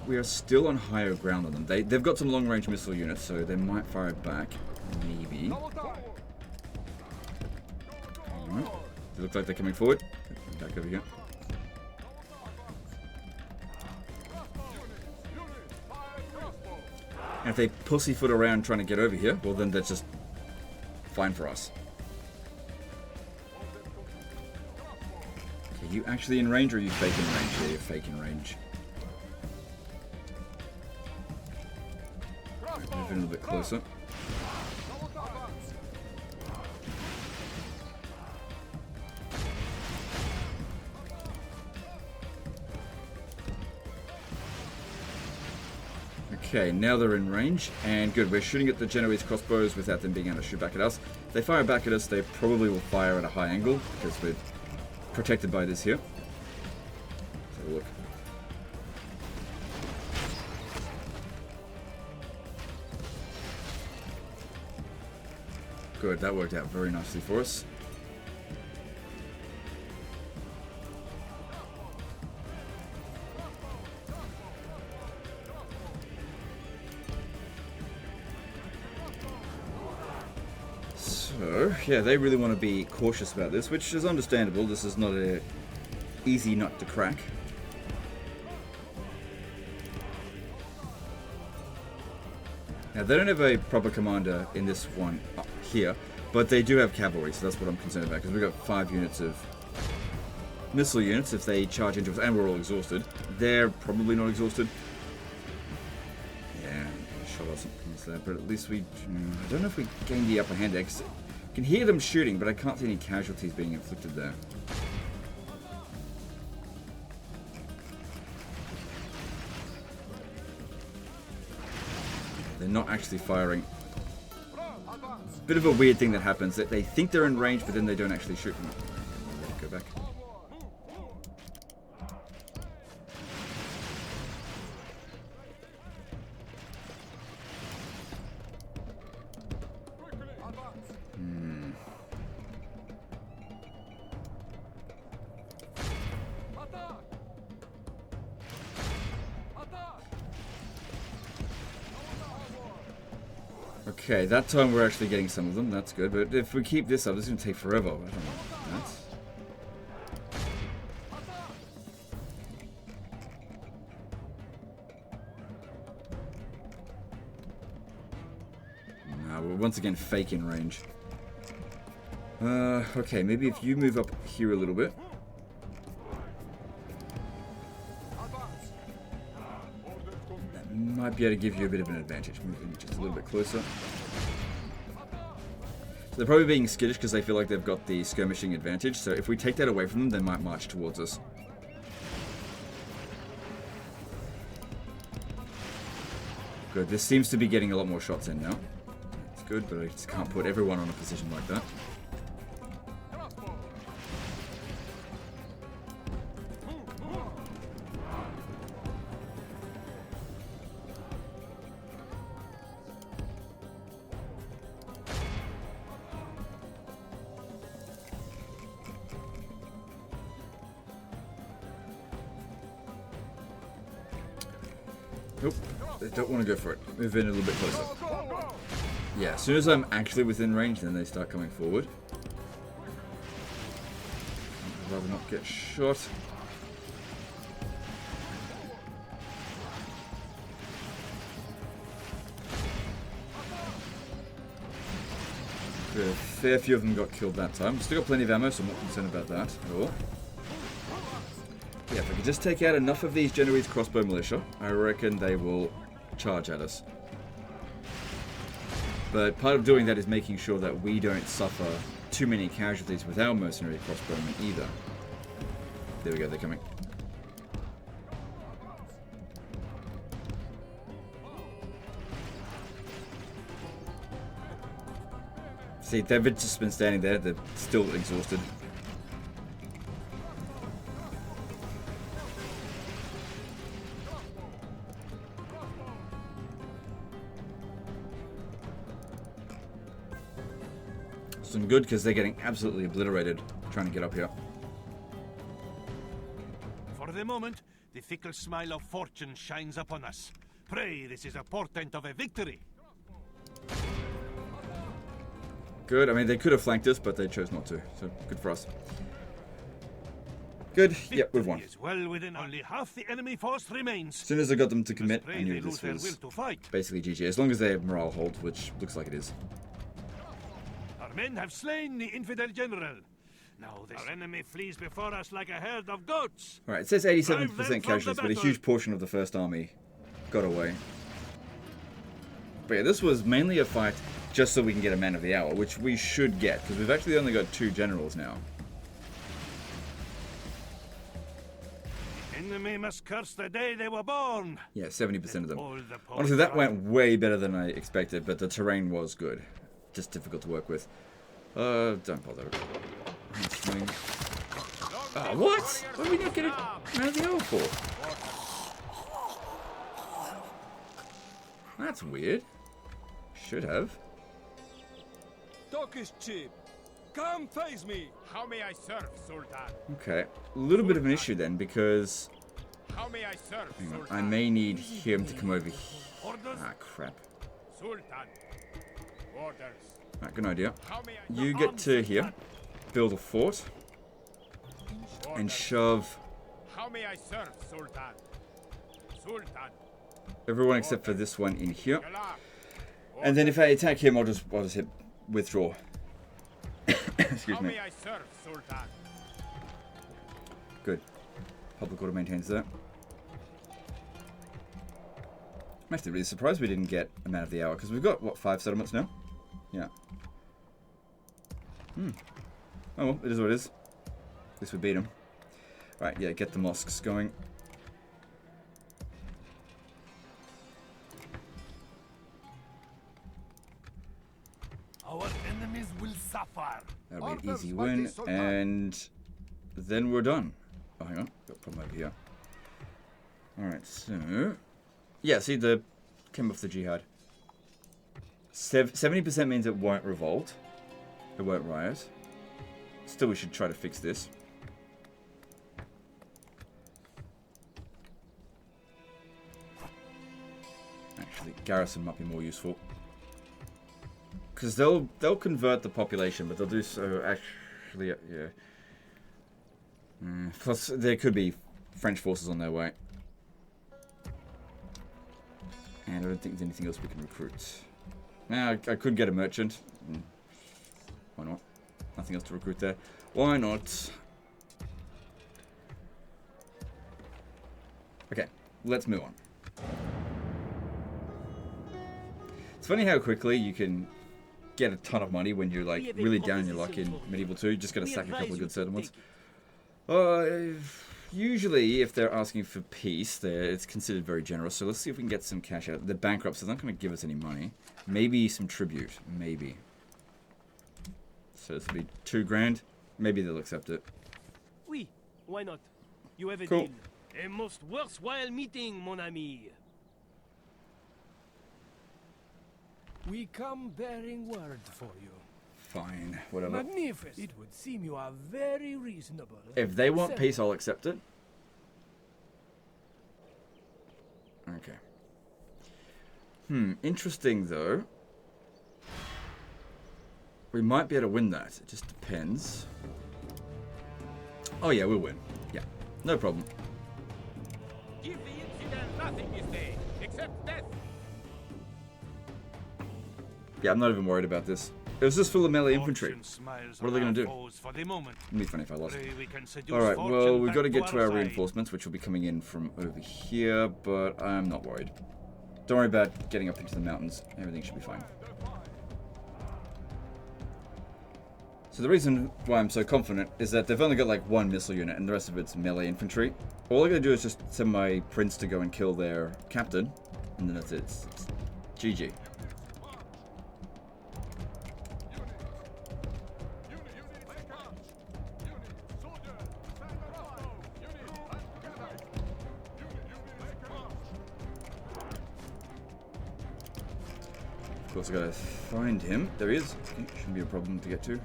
we are still on higher ground than them. They've got some long-range missile units, so they might fire it back. Maybe. Alright. They look like they're coming forward. Back over here. And if they pussyfoot around trying to get over here, well then that's just fine for us. Okay, you actually in range or are you fake in range? Yeah, you're fake in range. Move in a little bit closer. Okay, now they're in range, and good, we're shooting at the Genoese crossbows without them being able to shoot back at us. If they fire back at us, they probably will fire at a high angle, because we're protected by this here. Let's have a look. Good, that worked out very nicely for us. So, yeah, they really want to be cautious about this, which is understandable. This is not an easy nut to crack. Now, they don't have a proper commander in this one up here, but they do have cavalry, so that's what I'm concerned about, because we've got 5 units of missile units if they charge into us, and we're all exhausted. They're probably not exhausted. Yeah, shot us there, but at least we... I don't know if we gained the upper hand there, 'cause I can hear them shooting, but I can't see any casualties being inflicted there. They're not actually firing. Bit of a weird thing that happens, that they think they're in range, but then they don't actually shoot them. Go back. Okay, that time we're actually getting some of them, that's good, but if we keep this up, it's going to take forever. I don't know. That's... Nah, we're once again fake in range. Okay, maybe if you move up here a little bit. Might be able to give you a bit of an advantage. Moving just a little bit closer. So they're probably being skittish because they feel like they've got the skirmishing advantage. So if we take that away from them, they might march towards us. Good. This seems to be getting a lot more shots in now. It's good, but I just can't put everyone on a position like that. Nope, they don't want to go for it. Move in a little bit closer. Yeah, as soon as I'm actually within range, then they start coming forward. I'd rather not get shot. A fair few of them got killed that time. Still got plenty of ammo, so I'm not concerned about that at all. Yeah, if we could just take out enough of these Genoese crossbow militia, I reckon they will charge at us. But part of doing that is making sure that we don't suffer too many casualties with our mercenary crossbowmen either. There we go, they're coming. See, they've just been standing there, they're still exhausted. some good because they're getting absolutely obliterated trying to get up here. For the moment, the fickle smile of fortune shines upon us. Pray, this is a portent of a victory. Good. I mean, they could have flanked us, but they chose not to. So good for us. Good. Yep, we've won. Is well within only half the enemy force remains. As soon as I got them to commit, Pray I knew they this lose their will was to fight. basically GG. As long as their morale holds, which looks like it is. Our men have slain the infidel general. Now our enemy flees before us like a herd of goats. Alright, it says 87% casualties, but a huge portion of the first army got away. But yeah, this was mainly a fight just so we can get a man of the hour, which we should get, because we've actually only got 2 generals now. Enemy must curse the day they were born. Yeah, 70% of them. All the Honestly, that went way better than I expected, but the terrain was good. Just difficult to work with. Don't bother. Swing. Oh, what? What did we not get a man of the hour for? That's weird. Should have. Talk is cheap. Come face me. How may I serve, Sultan? Okay, a little bit of an issue then, because How may I serve, Sultan? I may need him to come over here. Orders? Ah, crap. Sultan. Orders. Right, good idea. How may I... You get to here, build a fort, and shove How may I serve, Sultan? Sultan. everyone except for this one in here. Yalla. And then if I attack him, I'll just hit withdraw. Excuse How me. may I serve, Sultan? Good. Public order maintains that. I'm actually really surprised we didn't get a man of the hour, because we've got, what, 5 settlements now? Yeah. Oh well, it is what it is. At least we beat him. Right, yeah, get the mosques going. Our enemies will suffer. That'll be an Orders, easy mighty win, Sultan. and then we're done. Oh, hang on, got a problem over here. Alright, so... Yeah, see, the came off the jihad. 70% means it won't revolt. It won't riot. Still, we should try to fix this. Actually, garrison might be more useful. Because they'll convert the population, but they'll do so actually, yeah. Plus, there could be French forces on their way. And I don't think there's anything else we can recruit. Now, I could get a merchant. Why not? Nothing else to recruit there. Why not? Okay, let's move on. It's funny how quickly you can get a ton of money when you're like really down in your luck in Medieval 2. You just gotta sack a couple of good settlements. Usually, if they're asking for peace, it's considered very generous. So let's see if we can get some cash out. They're bankrupt, so they're not going to give us any money. Maybe some tribute. Maybe. So this will be 2 grand. Maybe they'll accept it. Oui, why not? You have a Cool. deal. A most worthwhile meeting, mon ami. We come bearing word for you. Fine, whatever. Magnificent. It would seem you are very reasonable. If they want Sir, peace, I'll accept it. Okay. Interesting though. We might be able to win that. It just depends. Oh yeah, we'll win. Yeah, no problem. Give the incident nothing this day, except death. Yeah, I'm not even worried about this. It was just full of melee infantry. Fortune smiles What are they on gonna our do? foes for the moment. It'd be funny if I lost. Pray we can seduce Alright, fortune well, we've back got to get to our side. reinforcements, which will be coming in from over here, but I'm not worried. Don't worry about getting up into the mountains. Everything should be fine. So the reason why I'm so confident is that they've only got like 1 missile unit and the rest of it's melee infantry. All I gotta do is just send my prince to go and kill their captain, and then that's it. It's GG. Of course, I gotta find him. There he is. Okay, shouldn't be a problem to get to. Okay,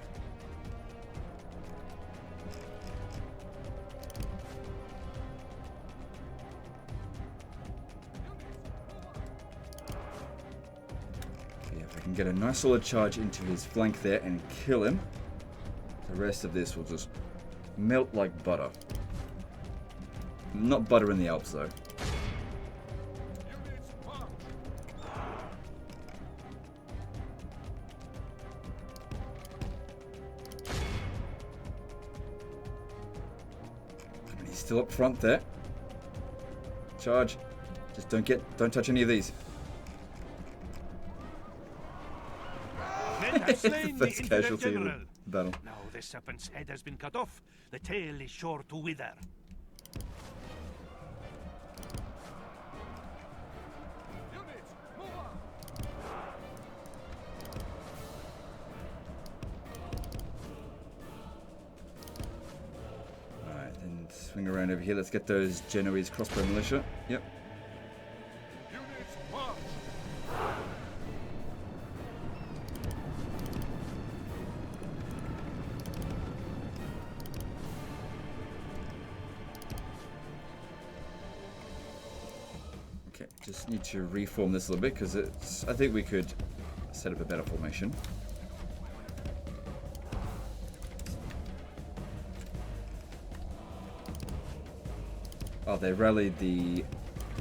if I can get a nice solid charge into his flank there and kill him, the rest of this will just melt like butter. Not butter in the Alps, though. He's still up front there. Charge. Just don't touch any of these. Men have slain the First infidel casualty of the general. battle. Now the serpent's head has been cut off. The tail is sure to wither. Alright, then swing around over here. Let's get those Genoese crossbow militia. Yep. Okay, just need to reform this a little bit because I think we could set up a better formation. Oh, they rallied the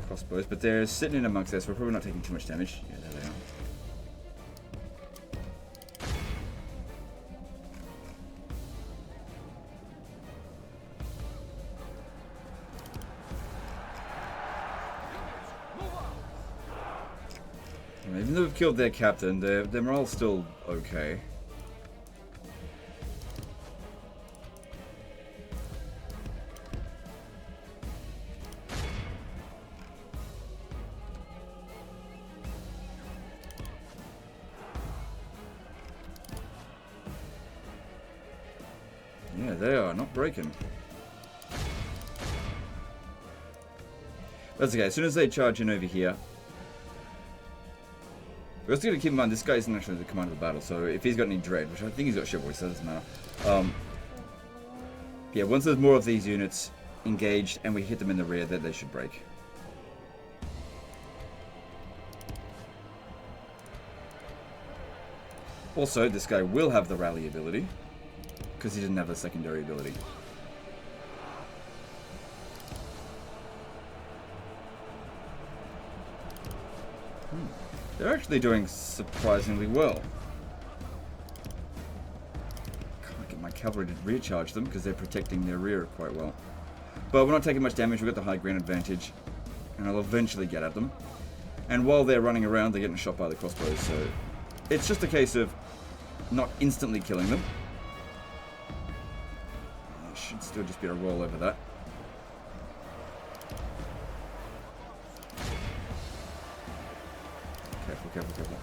crossbows, but they're sitting in amongst us. We're probably not taking too much damage. Yeah, there they are. Even though we've killed their captain, their morale's still okay. Yeah, they are not breaking. That's okay. As soon as they charge in over here, we're also going to keep in mind this guy isn't actually the commander of the battle, so if he's got any dread, which I think he's got chivalry, so it doesn't matter. Yeah, once there's more of these units engaged and we hit them in the rear, then they should break. Also, this guy will have the rally ability, because he didn't have a secondary ability. They're actually doing surprisingly well. Can't get my cavalry to recharge them because they're protecting their rear quite well. But we're not taking much damage, we've got the high ground advantage. And I'll eventually get at them. And while they're running around, they're getting shot by the crossbows, so it's just a case of not instantly killing them. I should still just be able to roll over that. Careful, careful, careful.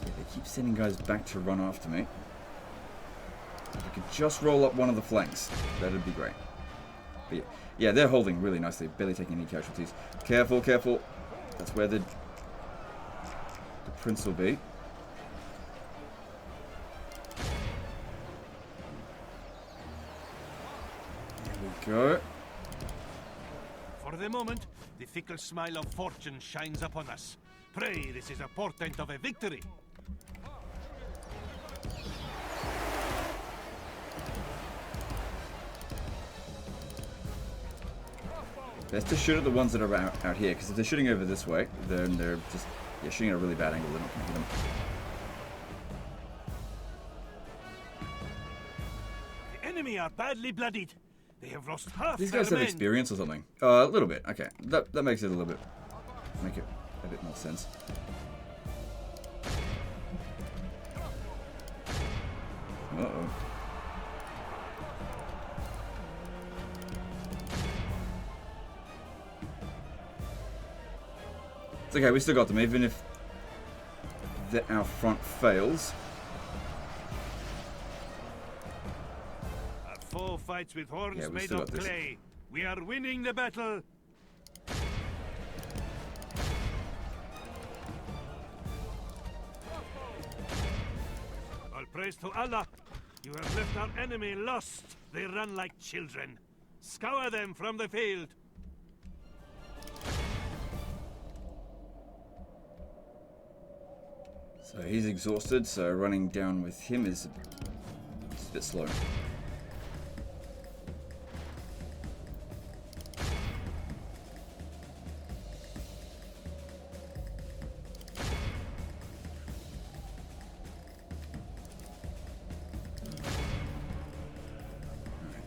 Yeah, they keep sending guys back to run after me. If I could just roll up one of the flanks, that'd be great. But yeah, they're holding really nicely, barely taking any casualties. Careful, careful. That's where the prince will be. Go. For the moment, the fickle smile of fortune shines upon us. Pray, this is a portent of a victory. Best to shoot at the ones that are out here, because if they're shooting over this way, then they're just shooting at a really bad angle. They're not going to hit them. The enemy are badly bloodied. They have lost half These their guys have men. experience or something. A little bit. Okay, that makes it a little bit a bit more sense. Uh-oh. It's okay. We still got them, even if our front fails. Our foe No fights with horns Yeah, we made still of got this. clay. We are winning the battle. All praise to Allah. You have left our enemy lost. They run like children. Scour them from the field. So he's exhausted, so running down with him is a bit slow. Right,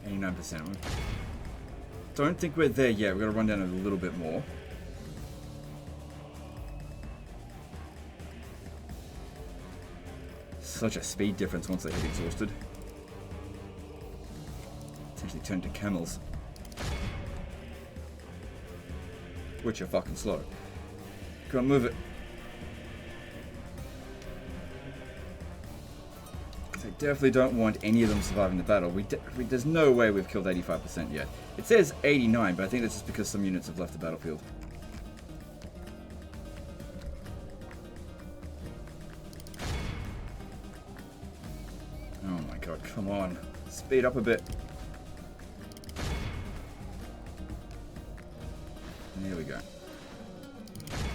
89%. Don't think we're there yet. We've got to run down a little bit more. Such a speed difference once they hit exhausted. Essentially turn to camels. Which are fucking slow. Come on, move it. I definitely don't want any of them surviving the battle. There's no way we've killed 85% yet. It says 89, but I think that's just because some units have left the battlefield. Oh my god, come on. Speed up a bit. There we go.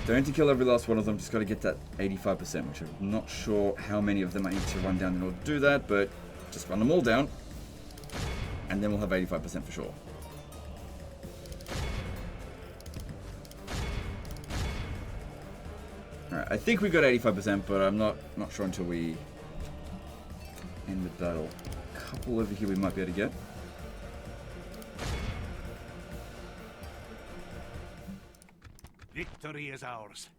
Don't need to kill every last one of them, just got to get that 85%, which I'm not sure how many of them I need to run down in order to do that, but just run them all down, and then we'll have 85% for sure. Alright, I think we got 85%, but I'm not sure until we end the battle. A couple over here we might be able to get. Victory is ours.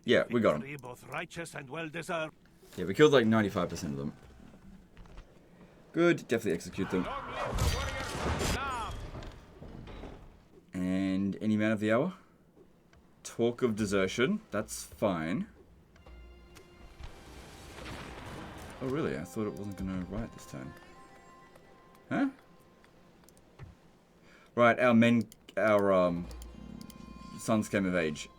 Yeah, we got them. Victory both righteous and well deserved. Yeah, we killed like 95% of them. Good, definitely execute them. And any man of the hour? Talk of desertion, that's fine. Oh really? I thought it wasn't gonna riot this turn. Huh? Right, our sons came of age.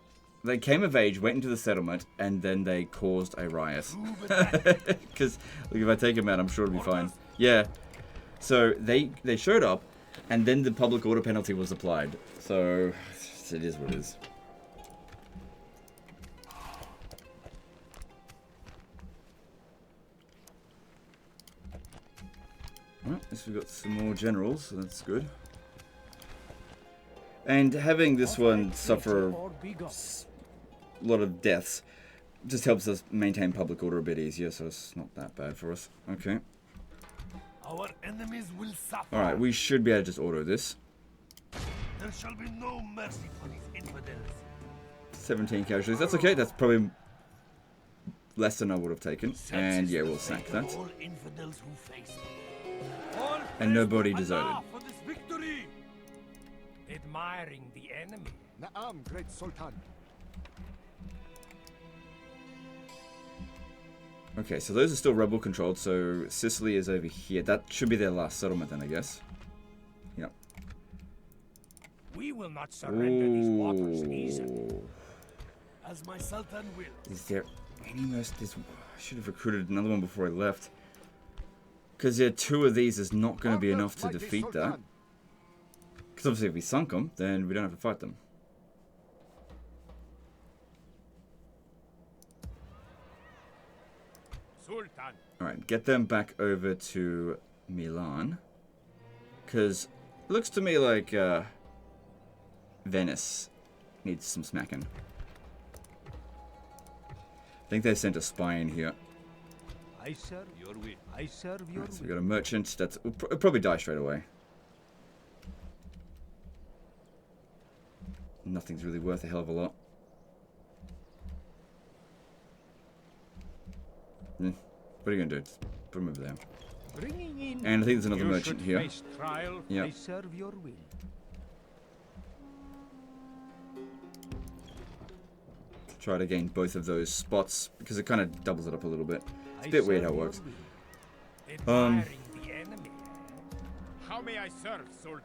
They came of age, went into the settlement, and then they caused a riot. Because, look, if I take them out, I'm sure it'll be fine. Yeah. So, they showed up, and then the public order penalty was applied. So, it is what it is. Well, at least we've got some more generals, so that's good. And having this one suffer a lot of deaths just helps us maintain public order a bit easier, so it's not that bad for us. Okay. Our enemies will suffer. Alright, we should be able to just auto this. There shall be no mercy for these infidels. 17 casualties. That's okay. That's probably less than I would have taken. And yeah, we'll sack that. All infidels who face me. And nobody deserted. For this victory. Admiring the enemy. Naam, great Sultan. Okay, so those are still rebel controlled, so Sicily is over here. That should be their last settlement then, I guess. Yep. We will not surrender these waters easily. As my Sultan will. Is there any most? I should have recruited another one before I left. Because yeah, 2 of these is not going to be enough to defeat that. Because obviously if we sunk them, then we don't have to fight them. Sultan. Alright, get them back over to Milan. Because it looks to me like Venice needs some smacking. I think they sent a spy in here. I serve your will. I serve your So we got a merchant that's will probably die straight away. Nothing's really worth a hell of a lot. What are you gonna do? Just put him over there. And I think there's another merchant here. Yeah. I serve your will. Try to gain both of those spots because it kind of doubles it up a little bit. It's a bit weird how it works. How may I serve, Sultan?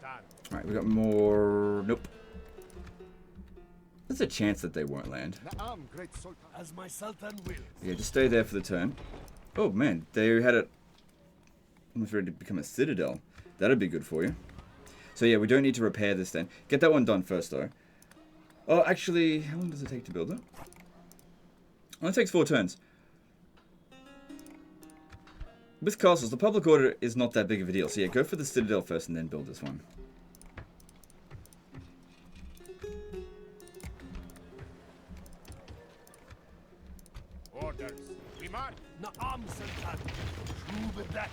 Alright, we got more... Nope. There's a chance that they won't land. Naam, great Sultan. As my Sultan wills. Yeah, just stay there for the turn. Oh man, they had it almost ready to become a citadel. That'd be good for you. So yeah, we don't need to repair this then. Get that one done first though. Oh, actually, how long does it take to build it? Only takes 4 turns. With castles, the public order is not that big of a deal. So yeah, go for the citadel first and then build this one. Orders. We march. Naam, Sultan. Schubedak.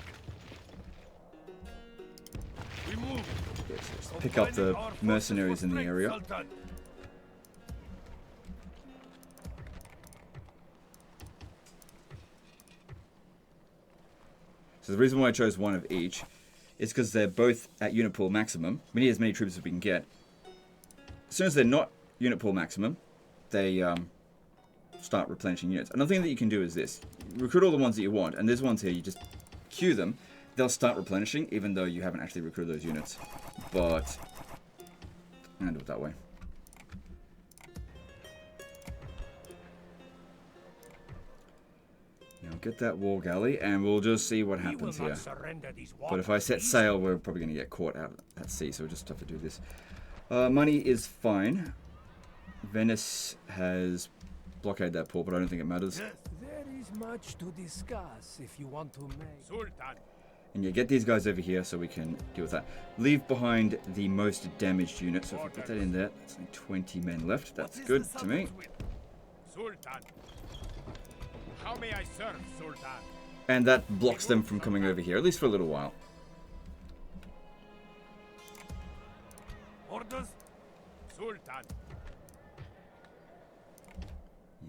We move. Yes, let's pick up the mercenaries in the area. Sultan. So the reason why I chose one of each is because they're both at unit pool maximum. We need as many troops as we can get. As soon as they're not unit pool maximum, they start replenishing units. Another thing that you can do is this. Recruit all the ones that you want, and there's ones here, you just queue them. They'll start replenishing, even though you haven't actually recruited those units. But I'm going to do it that way. Now get that war galley, and we'll just see what happens here. But if I set sail, we're probably going to get caught out at sea, so we'll just have to do this. Money is fine. Venice has blockaded that port, but I don't think it matters. There is much to discuss if you want to make. Sultan. And yeah, get these guys over here so we can deal with that. Leave behind the most damaged unit, so if we put that in there, that's only 20 men left. That's good to me. Sultan. How may I serve, Sultan? And that blocks them from coming over here, at least for a little while. Orders. Sultan.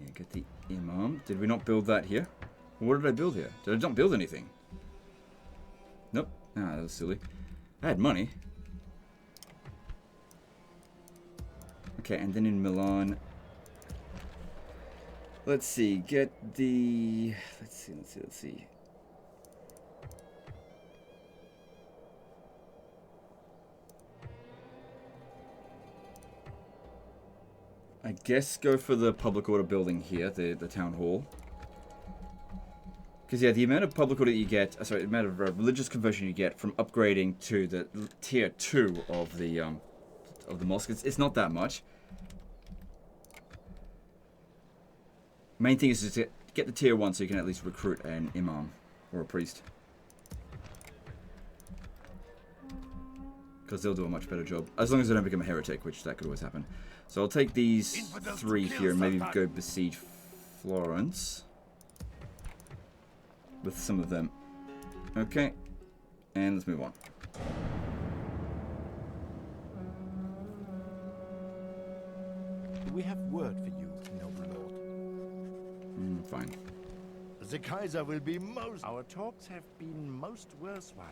Yeah, get the imam. Did we not build that here? What did I build here? Did I not build anything? Nope. Ah, that was silly. I had money. Okay, and then in Milan... Let's see, get the... Let's see. I guess go for the public order building here, the town hall. Because yeah, the amount of public order you get, sorry, the amount of religious conversion you get from upgrading to the tier 2 of the mosque, it's not that much. Main thing is to get the tier 1 so you can at least recruit an imam or a priest. Because they'll do a much better job. As long as they don't become a heretic, which that could always happen. So I'll take these 3 here and maybe go besiege Florence. With some of them. Okay. And let's move on. We have word for you, noble lord. Fine. The Kaiser will be most... Our talks have been most worthwhile.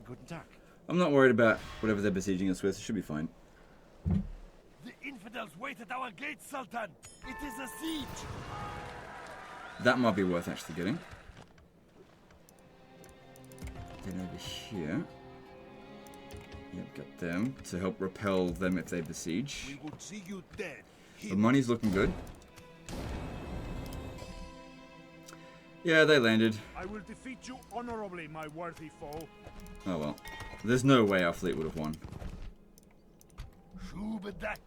Guten Tag. I'm not worried about whatever they're besieging us with. It should be fine. The infidels wait at our gates, Sultan. It is a siege. That might be worth actually getting. Then over here. Yep, got them to help repel them if they besiege. We would see you dead. The money's looking good. Yeah, they landed. I will defeat you honorably, my worthy foe. Oh well. There's no way our fleet would have won. Schubedak.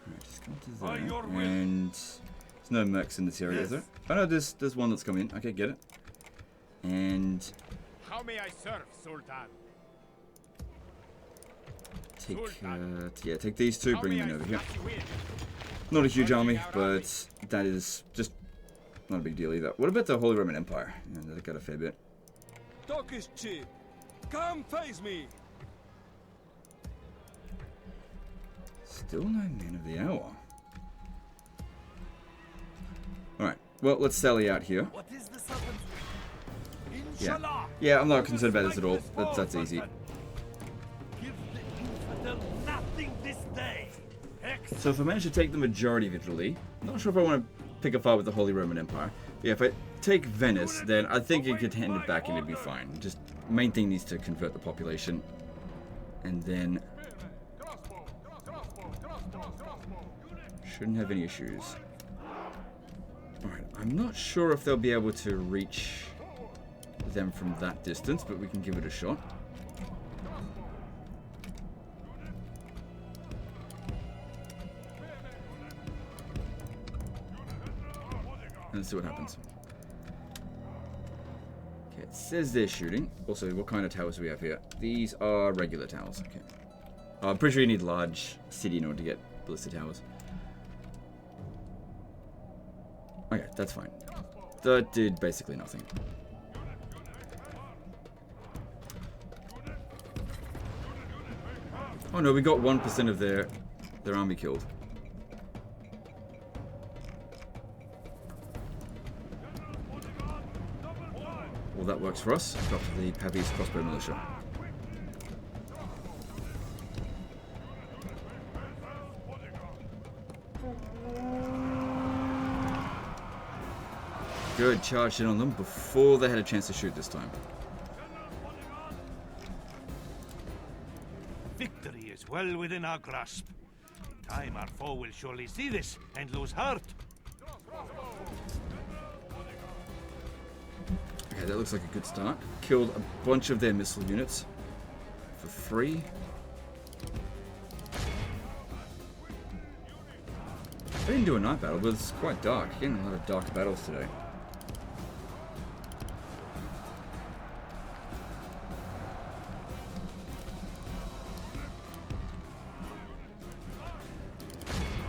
Alright, just come to there. And there's no mercs in this area, is there? Oh no, there's one that's come in. Okay, get it. And How may I serve, Sultan? take these two, bring them over here. Not a huge army, but that is just not a big deal either. What about the Holy Roman Empire? Yeah, they got a fair bit. Talk is cheap. Come face me. Still no man of the hour. Alright, well, let's sally out here. What is the Sultan's will? Yeah. Inshallah. Yeah, I'm not concerned about this at all. That's easy. Give the infidel nothing this day. So if I manage to take the majority of Italy, I'm not sure if I want to pick a fight with the Holy Roman Empire. Yeah, if I take Venice, then I think it could hand it back and it'd be fine. Just main thing needs to convert the population, and then shouldn't have any issues. Alright, I'm not sure if they'll be able to reach them from that distance, but we can give it a shot. And let's see what happens. Okay, it says they're shooting. Also, what kind of towers do we have here? These are regular towers. Okay. I'm pretty sure you need large city in order to get ballista towers. Okay, that's fine. That did basically nothing. Oh no, we got 1% of their army killed. Well, that works for us. Drop to the Pavese crossbow militia. Good, charged in on them before they had a chance to shoot this time. Victory is well within our grasp. In time, our foe will surely see this and lose heart. Okay, that looks like a good start. Killed a bunch of their missile units for free. I didn't do a night battle, but it's quite dark. Getting a lot of dark battles today.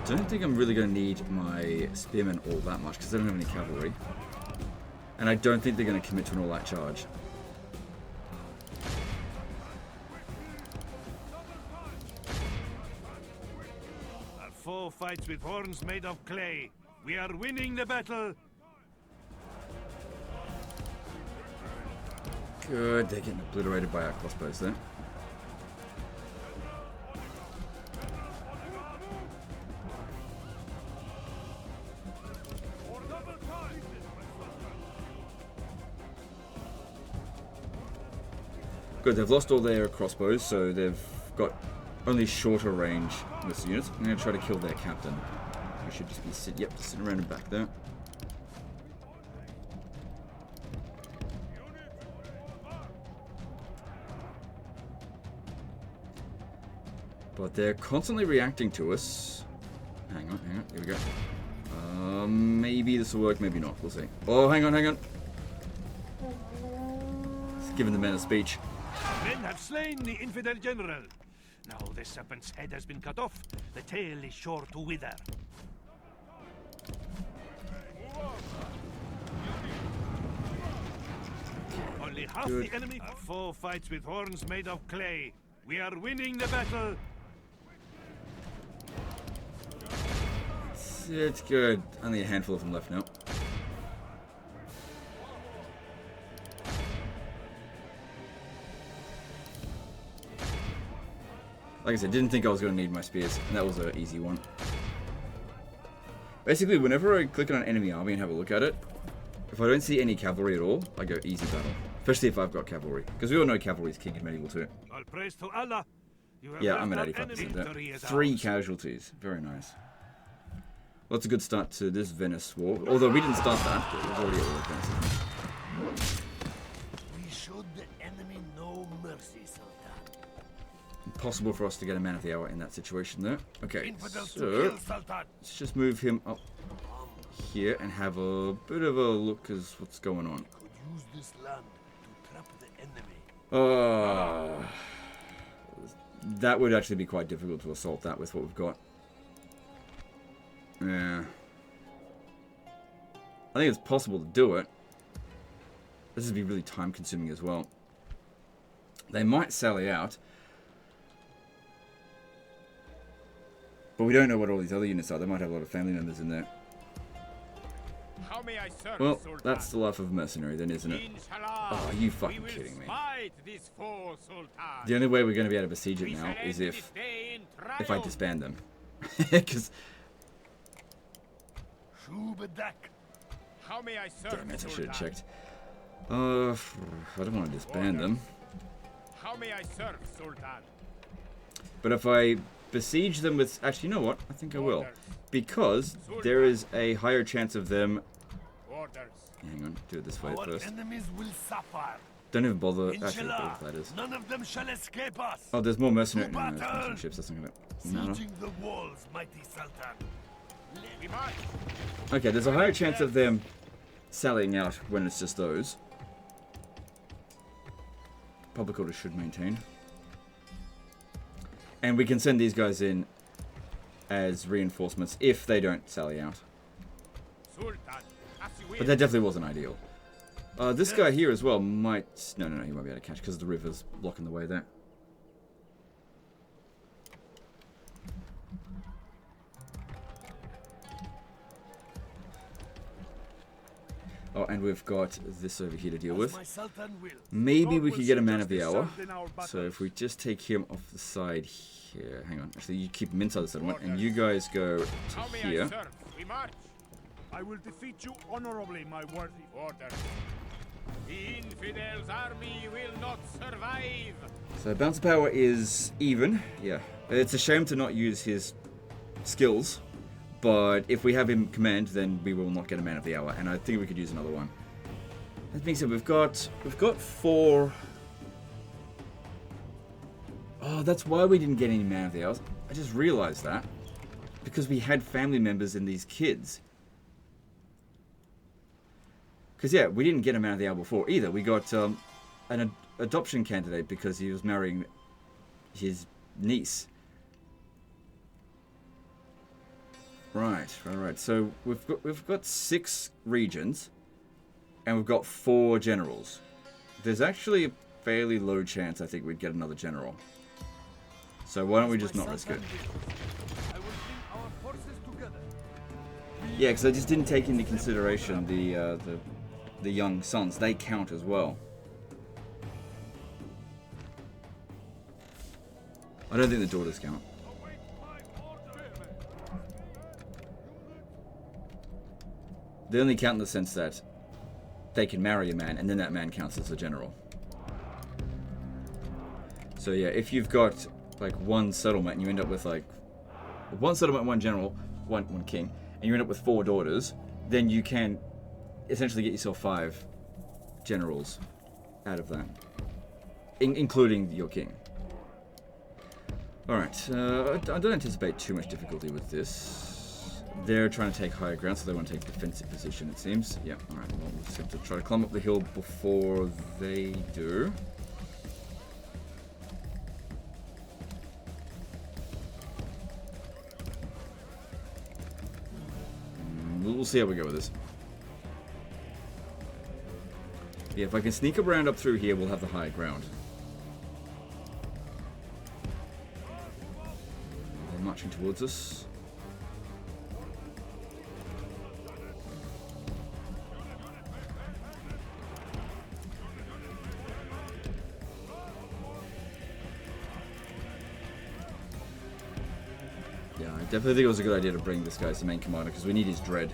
I don't think I'm really going to need my spearmen all that much because I don't have any cavalry. And I don't think they're going to commit to an all-out charge. Our foe fights with horns made of clay. We are winning the battle. Good, they're getting obliterated by our crossbows there. Good, they've lost all their crossbows, so they've got only shorter range missile units. I'm going to try to kill their captain. We should just be sitting around and back there. But they're constantly reacting to us. Hang on, here we go. Maybe this will work, maybe not, we'll see. Oh, hang on. It's giving the men a speech. Men have slain the infidel general. Now the serpent's head has been cut off. The tail is sure to wither. Only half the enemy. Our foe fights with horns made of clay. We are winning the battle. It's good. Only a handful of them left now. Like I said, didn't think I was going to need my spears, and that was an easy one. Basically, whenever I click on an enemy army and have a look at it, if I don't see any cavalry at all, I go easy battle. Especially if I've got cavalry. Because we all know cavalry is king in medieval 2. All praise to Allah. Yeah, I'm at 85% there. 3 casualties. Very nice. Well, that's a good start to this Venice war. Although we didn't start that. It was already at war Venice. We showed the enemy no mercy, Sultan. Impossible for us to get a man of the hour in that situation there. Okay, Infidels to so kill, Sultan. let's just move him up here and have a bit of a look as what's going on. Could use this land to trap the enemy. That would actually be quite difficult to assault that with what we've got. Yeah. I think it's possible to do it. This would be really time consuming as well. They might sally out. But we don't know what all these other units are. They might have a lot of family members in there. How may I serve, Well, Sultan? that's the life of a mercenary then, isn't it? Inshallah, Oh, are you fucking we will kidding me? smite this foe, Sultan. The only way we're going to be able to besiege it We now shall is end if this day in I triumph. disband them. Because How may I serve, Damn it, I should have Sultan? checked. I don't want to disband them. How may I serve, Sultan? But if I besiege them with... Actually, you know what? I think I will. Because there is a higher chance of them... Orders. Hang on, do it this way Our first. enemies will suffer. Don't even bother... Actually, Inshallah, that is. none of them shall escape us. Oh, there's more mercenary... To No, there's battle! mercenary ships, that's not gonna... No. Sieging the walls, mighty Sultan. We march. Okay, there's a higher chance of them sallying out when it's just those. Public order should maintain. And we can send these guys in as reinforcements if they don't sally out. Sultan, as you will. But that definitely wasn't ideal. This guy here as well might... No, he won't be able to catch because the river's blocking the way there. Oh, and we've got this over here to deal with. My Sultan will. Maybe we could get a man of the hour. So if we just take him off the side here. Hang on. Actually, you keep him inside the settlement. And you guys go How to may here. I serve? We march. I will defeat you honorably, my worthy. Orders. The infidels' army will not survive. So bounce power is even. Yeah. It's a shame to not use his skills. But if we have him command, then we will not get a man of the hour. And I think we could use another one. That being said, we've got 4... Oh, that's why we didn't get any man of the hours. I just realized that. Because we had family members in these kids. Because, yeah, we didn't get a man of the hour before either. We got an adoption candidate because he was marrying his niece. Right. So we've got 6 regions, and we've got 4 generals. There's actually a fairly low chance I think we'd get another general. So why don't we just not risk it? I will bring our forces together. Yeah, because I just didn't take into consideration the young sons. They count as well. I don't think the daughters count. They only count in the sense that they can marry a man, and then that man counts as a general. So yeah, if you've got like one settlement, and you end up with like one settlement, one general, one king, and you end up with 4 daughters, then you can essentially get yourself 5 generals out of that, including your king. All right, I don't anticipate too much difficulty with this. They're trying to take higher ground, so they want to take defensive position, it seems. Yeah, alright, well, we'll just have to try to climb up the hill before they do. We'll see how we go with this. Yeah, if I can sneak around up through here, we'll have the higher ground. They're marching towards us. Yeah, I definitely think it was a good idea to bring this guy as the main commander, because we need his dread.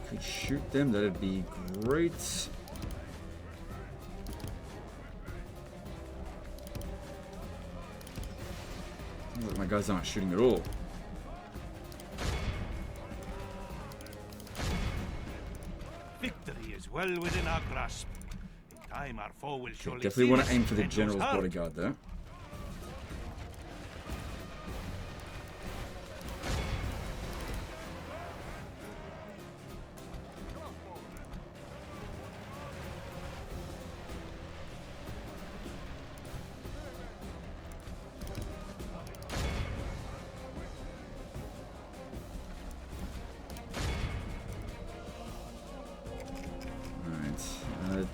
Could shoot them, that'd be great. Look, my guys aren't shooting at all. Victory is well within our grasp. In time, our foe will surely Definitely see want to this aim for the and lose general's heart. bodyguard there.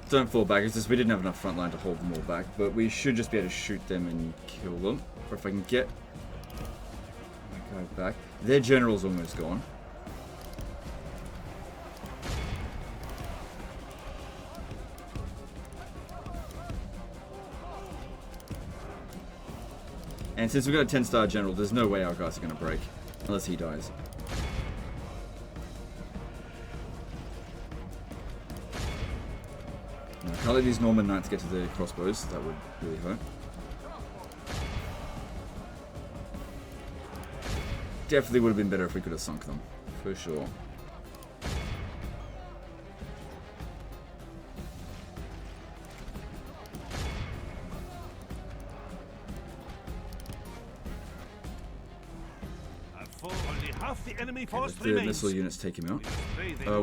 Don't fall back, it's just we didn't have enough front line to hold them all back, but we should just be able to shoot them and kill them. Or if I can get my drive back. Their general's almost gone. And since we've got a 10-star general, there's no way our guys are going to break. Unless he dies. No, I can't let these Norman knights get to the crossbows. That would really hurt. Definitely would have been better if we could have sunk them. For sure. The enemy Okay, force the remains. missile units take him out. Wait. No,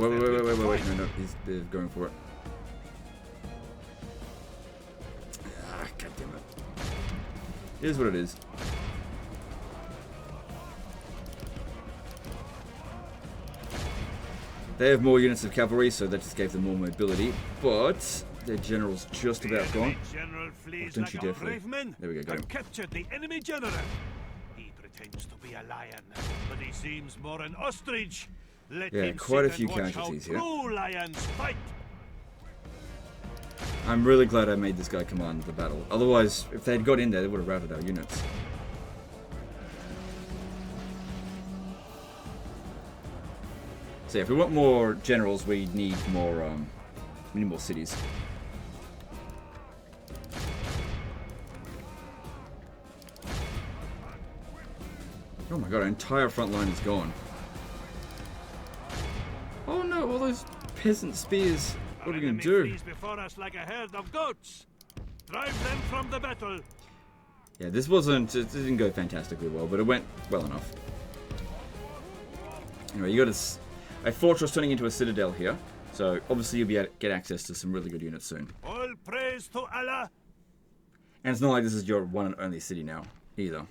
they're going for it. Ah, God damn it. It is what it is. They have more units of cavalry, so that just gave them more mobility, but their general's just about gone. General flees Don't like you a dare flee. brave man. There we go, got him. I've captured the enemy general. He pretends to be a lion, but he seems more an ostrich. Let Yeah, him quite a sit few and watch casualties how here. true lions fight. I'm really glad I made this guy command the battle. Otherwise, if they had got in there, they would have routed our units. So yeah, if we want more generals, we need more cities. Oh my god, our entire front line is gone. Oh no, all those peasant spears. What are we going to do? Flees before us like a herd of goats. Drive them from the battle. Yeah, this wasn't, it didn't go fantastically well, but it went well enough. Anyway, you got a fortress turning into a citadel here, so obviously you'll be able to get access to some really good units soon. All praise to Allah. And it's not like this is your one and only city now, either.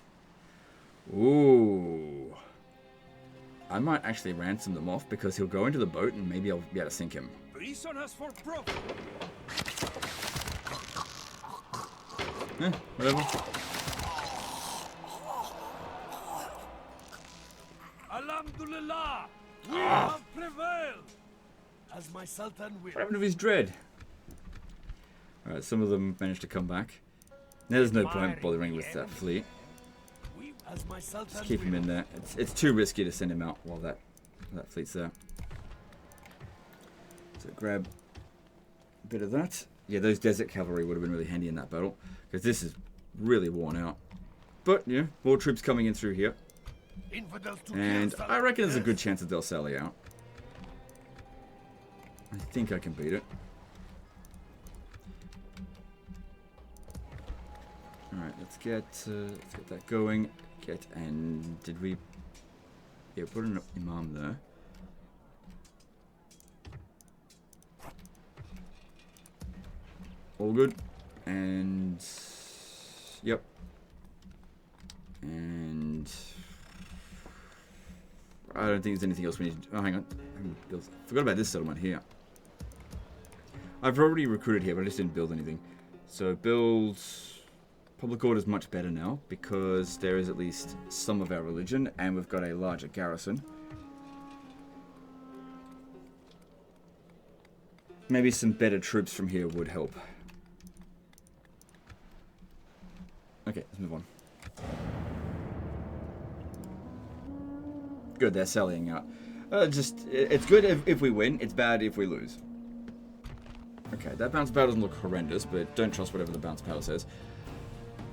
Ooh. I might actually ransom them off because he'll go into the boat and maybe I'll be able to sink him. Reason us for profit. Whatever. Alhamdulillah, we have prevailed. As my Sultan will. What happened to his dread? Alright, some of them managed to come back. Now there's no point bothering with that fleet. As my Sultan Just keep him in there. It's too risky to send him out while that fleet's there. So grab a bit of that. Yeah, those desert cavalry would have been really handy in that battle because this is really worn out. But yeah, more troops coming in through here, and I reckon there's a good chance that they'll sally out. I think I can beat it. All right, let's get that going. And did we? Yeah, put an imam there. All good. And yep. And I don't think there's anything else we need to do. Oh, hang on. I forgot about this settlement here. I've already recruited here, but I just didn't build anything. So build. Public order is much better now because there is at least some of our religion and we've got a larger garrison. Maybe some better troops from here would help. Okay, let's move on. Good, they're sallying out. It's good if we win, it's bad if we lose. Okay, that bounce powder doesn't look horrendous, but don't trust whatever the bounce powder says.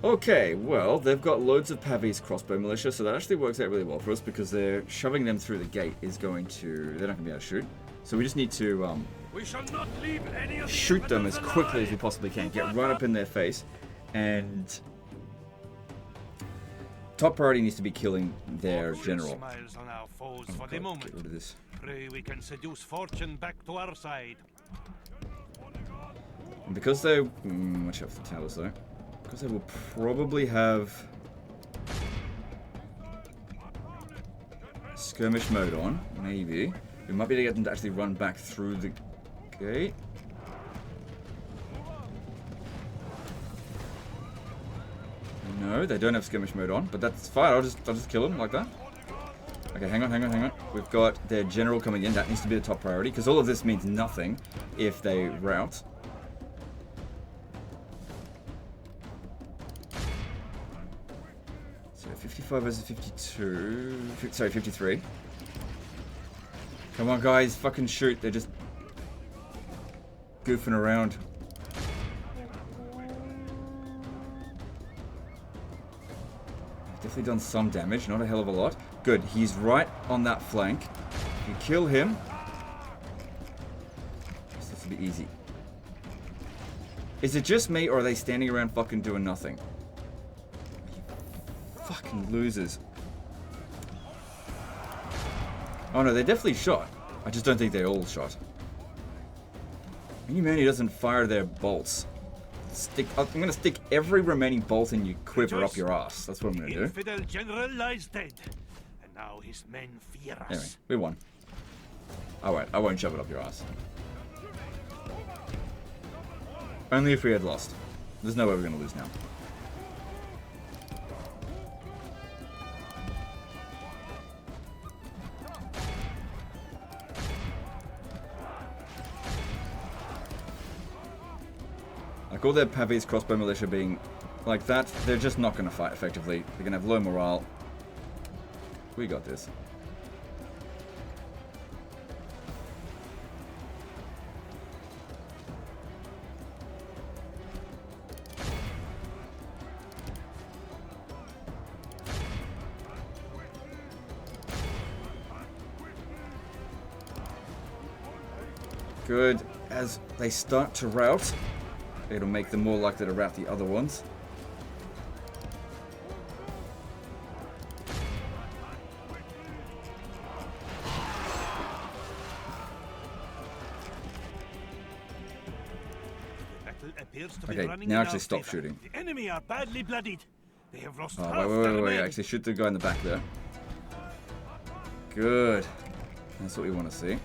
Okay, well, they've got loads of Pavis crossbow militia, so that actually works out really well for us because they're shoving them through the gate is going to... They're not going to be able to shoot. So we just need to we shall not leave any of shoot them as quickly as we possibly can. Get right up in their face. And top priority needs to be killing their general. Smiles on our foes Oh, for the God, moment. get rid of this. Pray we can seduce fortune back to our side. And because they... watch out for the towers, though. Because they will probably have skirmish mode on, maybe. We might be able to get them to actually run back through the gate. No, they don't have skirmish mode on, but that's fine. I'll just kill them like that. Okay, hang on. We've got their general coming in. That needs to be the top priority, because all of this means nothing if they rout. So 55 versus 52... Sorry, 53. Come on, guys. Fucking shoot. They're just goofing around. Definitely done some damage. Not a hell of a lot. Good. He's right on that flank. If you kill him... This will be easy. Is it just me, or are they standing around fucking doing nothing? Fucking losers. Oh no, they're definitely shot. I just don't think they're all shot. Any man who doesn't fire their bolts. I'm gonna stick every remaining bolt in your quiver up your ass. That's what I'm gonna do. Infidel general lies dead, and now his men fear us. Anyway, we won. Alright, I won't shove it up your ass. Only if we had lost. There's no way we're gonna lose now. Like all their Pavis crossbow militia being like that, they're just not going to fight effectively. They're going to have low morale. We got this. Good. As they start to rout, it'll make them more likely to rout the other ones. Okay, now actually stop shooting. The enemy are badly bloodied. They have lost Oh, half wait. their men. Actually, shoot the guy in the back there. Good. That's what we want to see. Okay,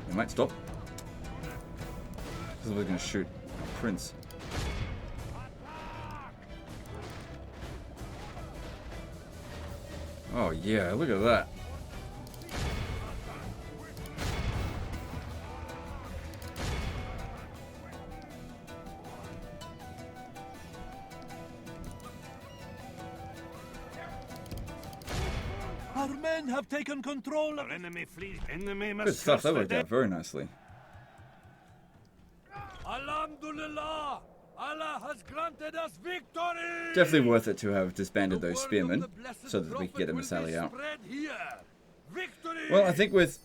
we might stop. Because we're going to shoot Prince. Oh yeah, look at that. Our men have taken control of Our enemy flee. Enemy must Good stuff, that curse worked the out very nicely. Alhamdulillah! Allah has granted us victory! Definitely worth it to have disbanded those spearmen, so that we could get them to sally out. Victory! Well, I think with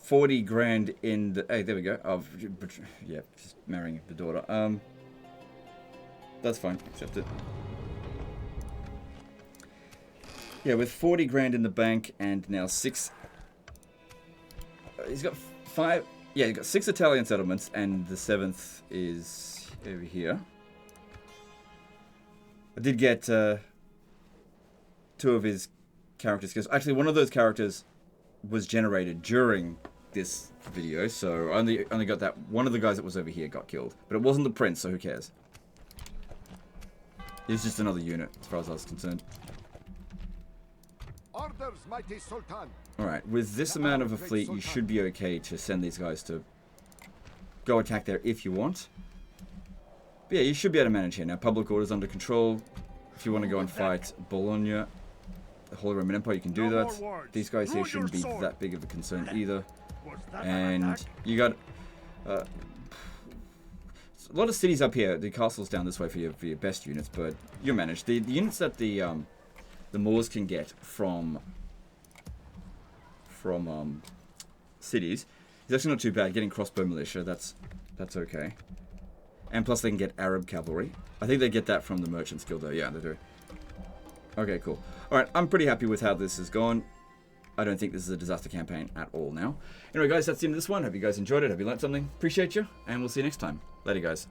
40 grand in the... Hey, there we go. Oh, yeah, just marrying the daughter. That's fine. Accept it. Yeah, with 40 grand in the bank and now 6... he's got 5... Yeah, he's got 6 Italian settlements and the 7th is over here. I did get 2 of his character skills. Actually, one of those characters was generated during this video, so I only got that. One of the guys that was over here got killed, but it wasn't the prince, so who cares? It was just another unit, as far as I was concerned. Orders, mighty Sultan. Alright, with this amount of a fleet, you should be okay to send these guys to go attack there if you want. But yeah, you should be able to manage here. Now, public order's under control. If you want to go and fight Bologna, the Holy Roman Empire, you can do that. These guys here shouldn't be that big of a concern either. And you got a lot of cities up here. The castle's down this way for your best units, but you're managed. The units that the Moors can get from cities is actually not too bad. Getting crossbow militia, that's okay. And plus they can get Arab cavalry. I think they get that from the Merchants Guild though. Yeah, they do. Okay, cool. Alright, I'm pretty happy with how this has gone. I don't think this is a disaster campaign at all now. Anyway guys, that's the end of this one. Hope you guys enjoyed it. Hope you learned something. Appreciate you, and we'll see you next time. Later guys.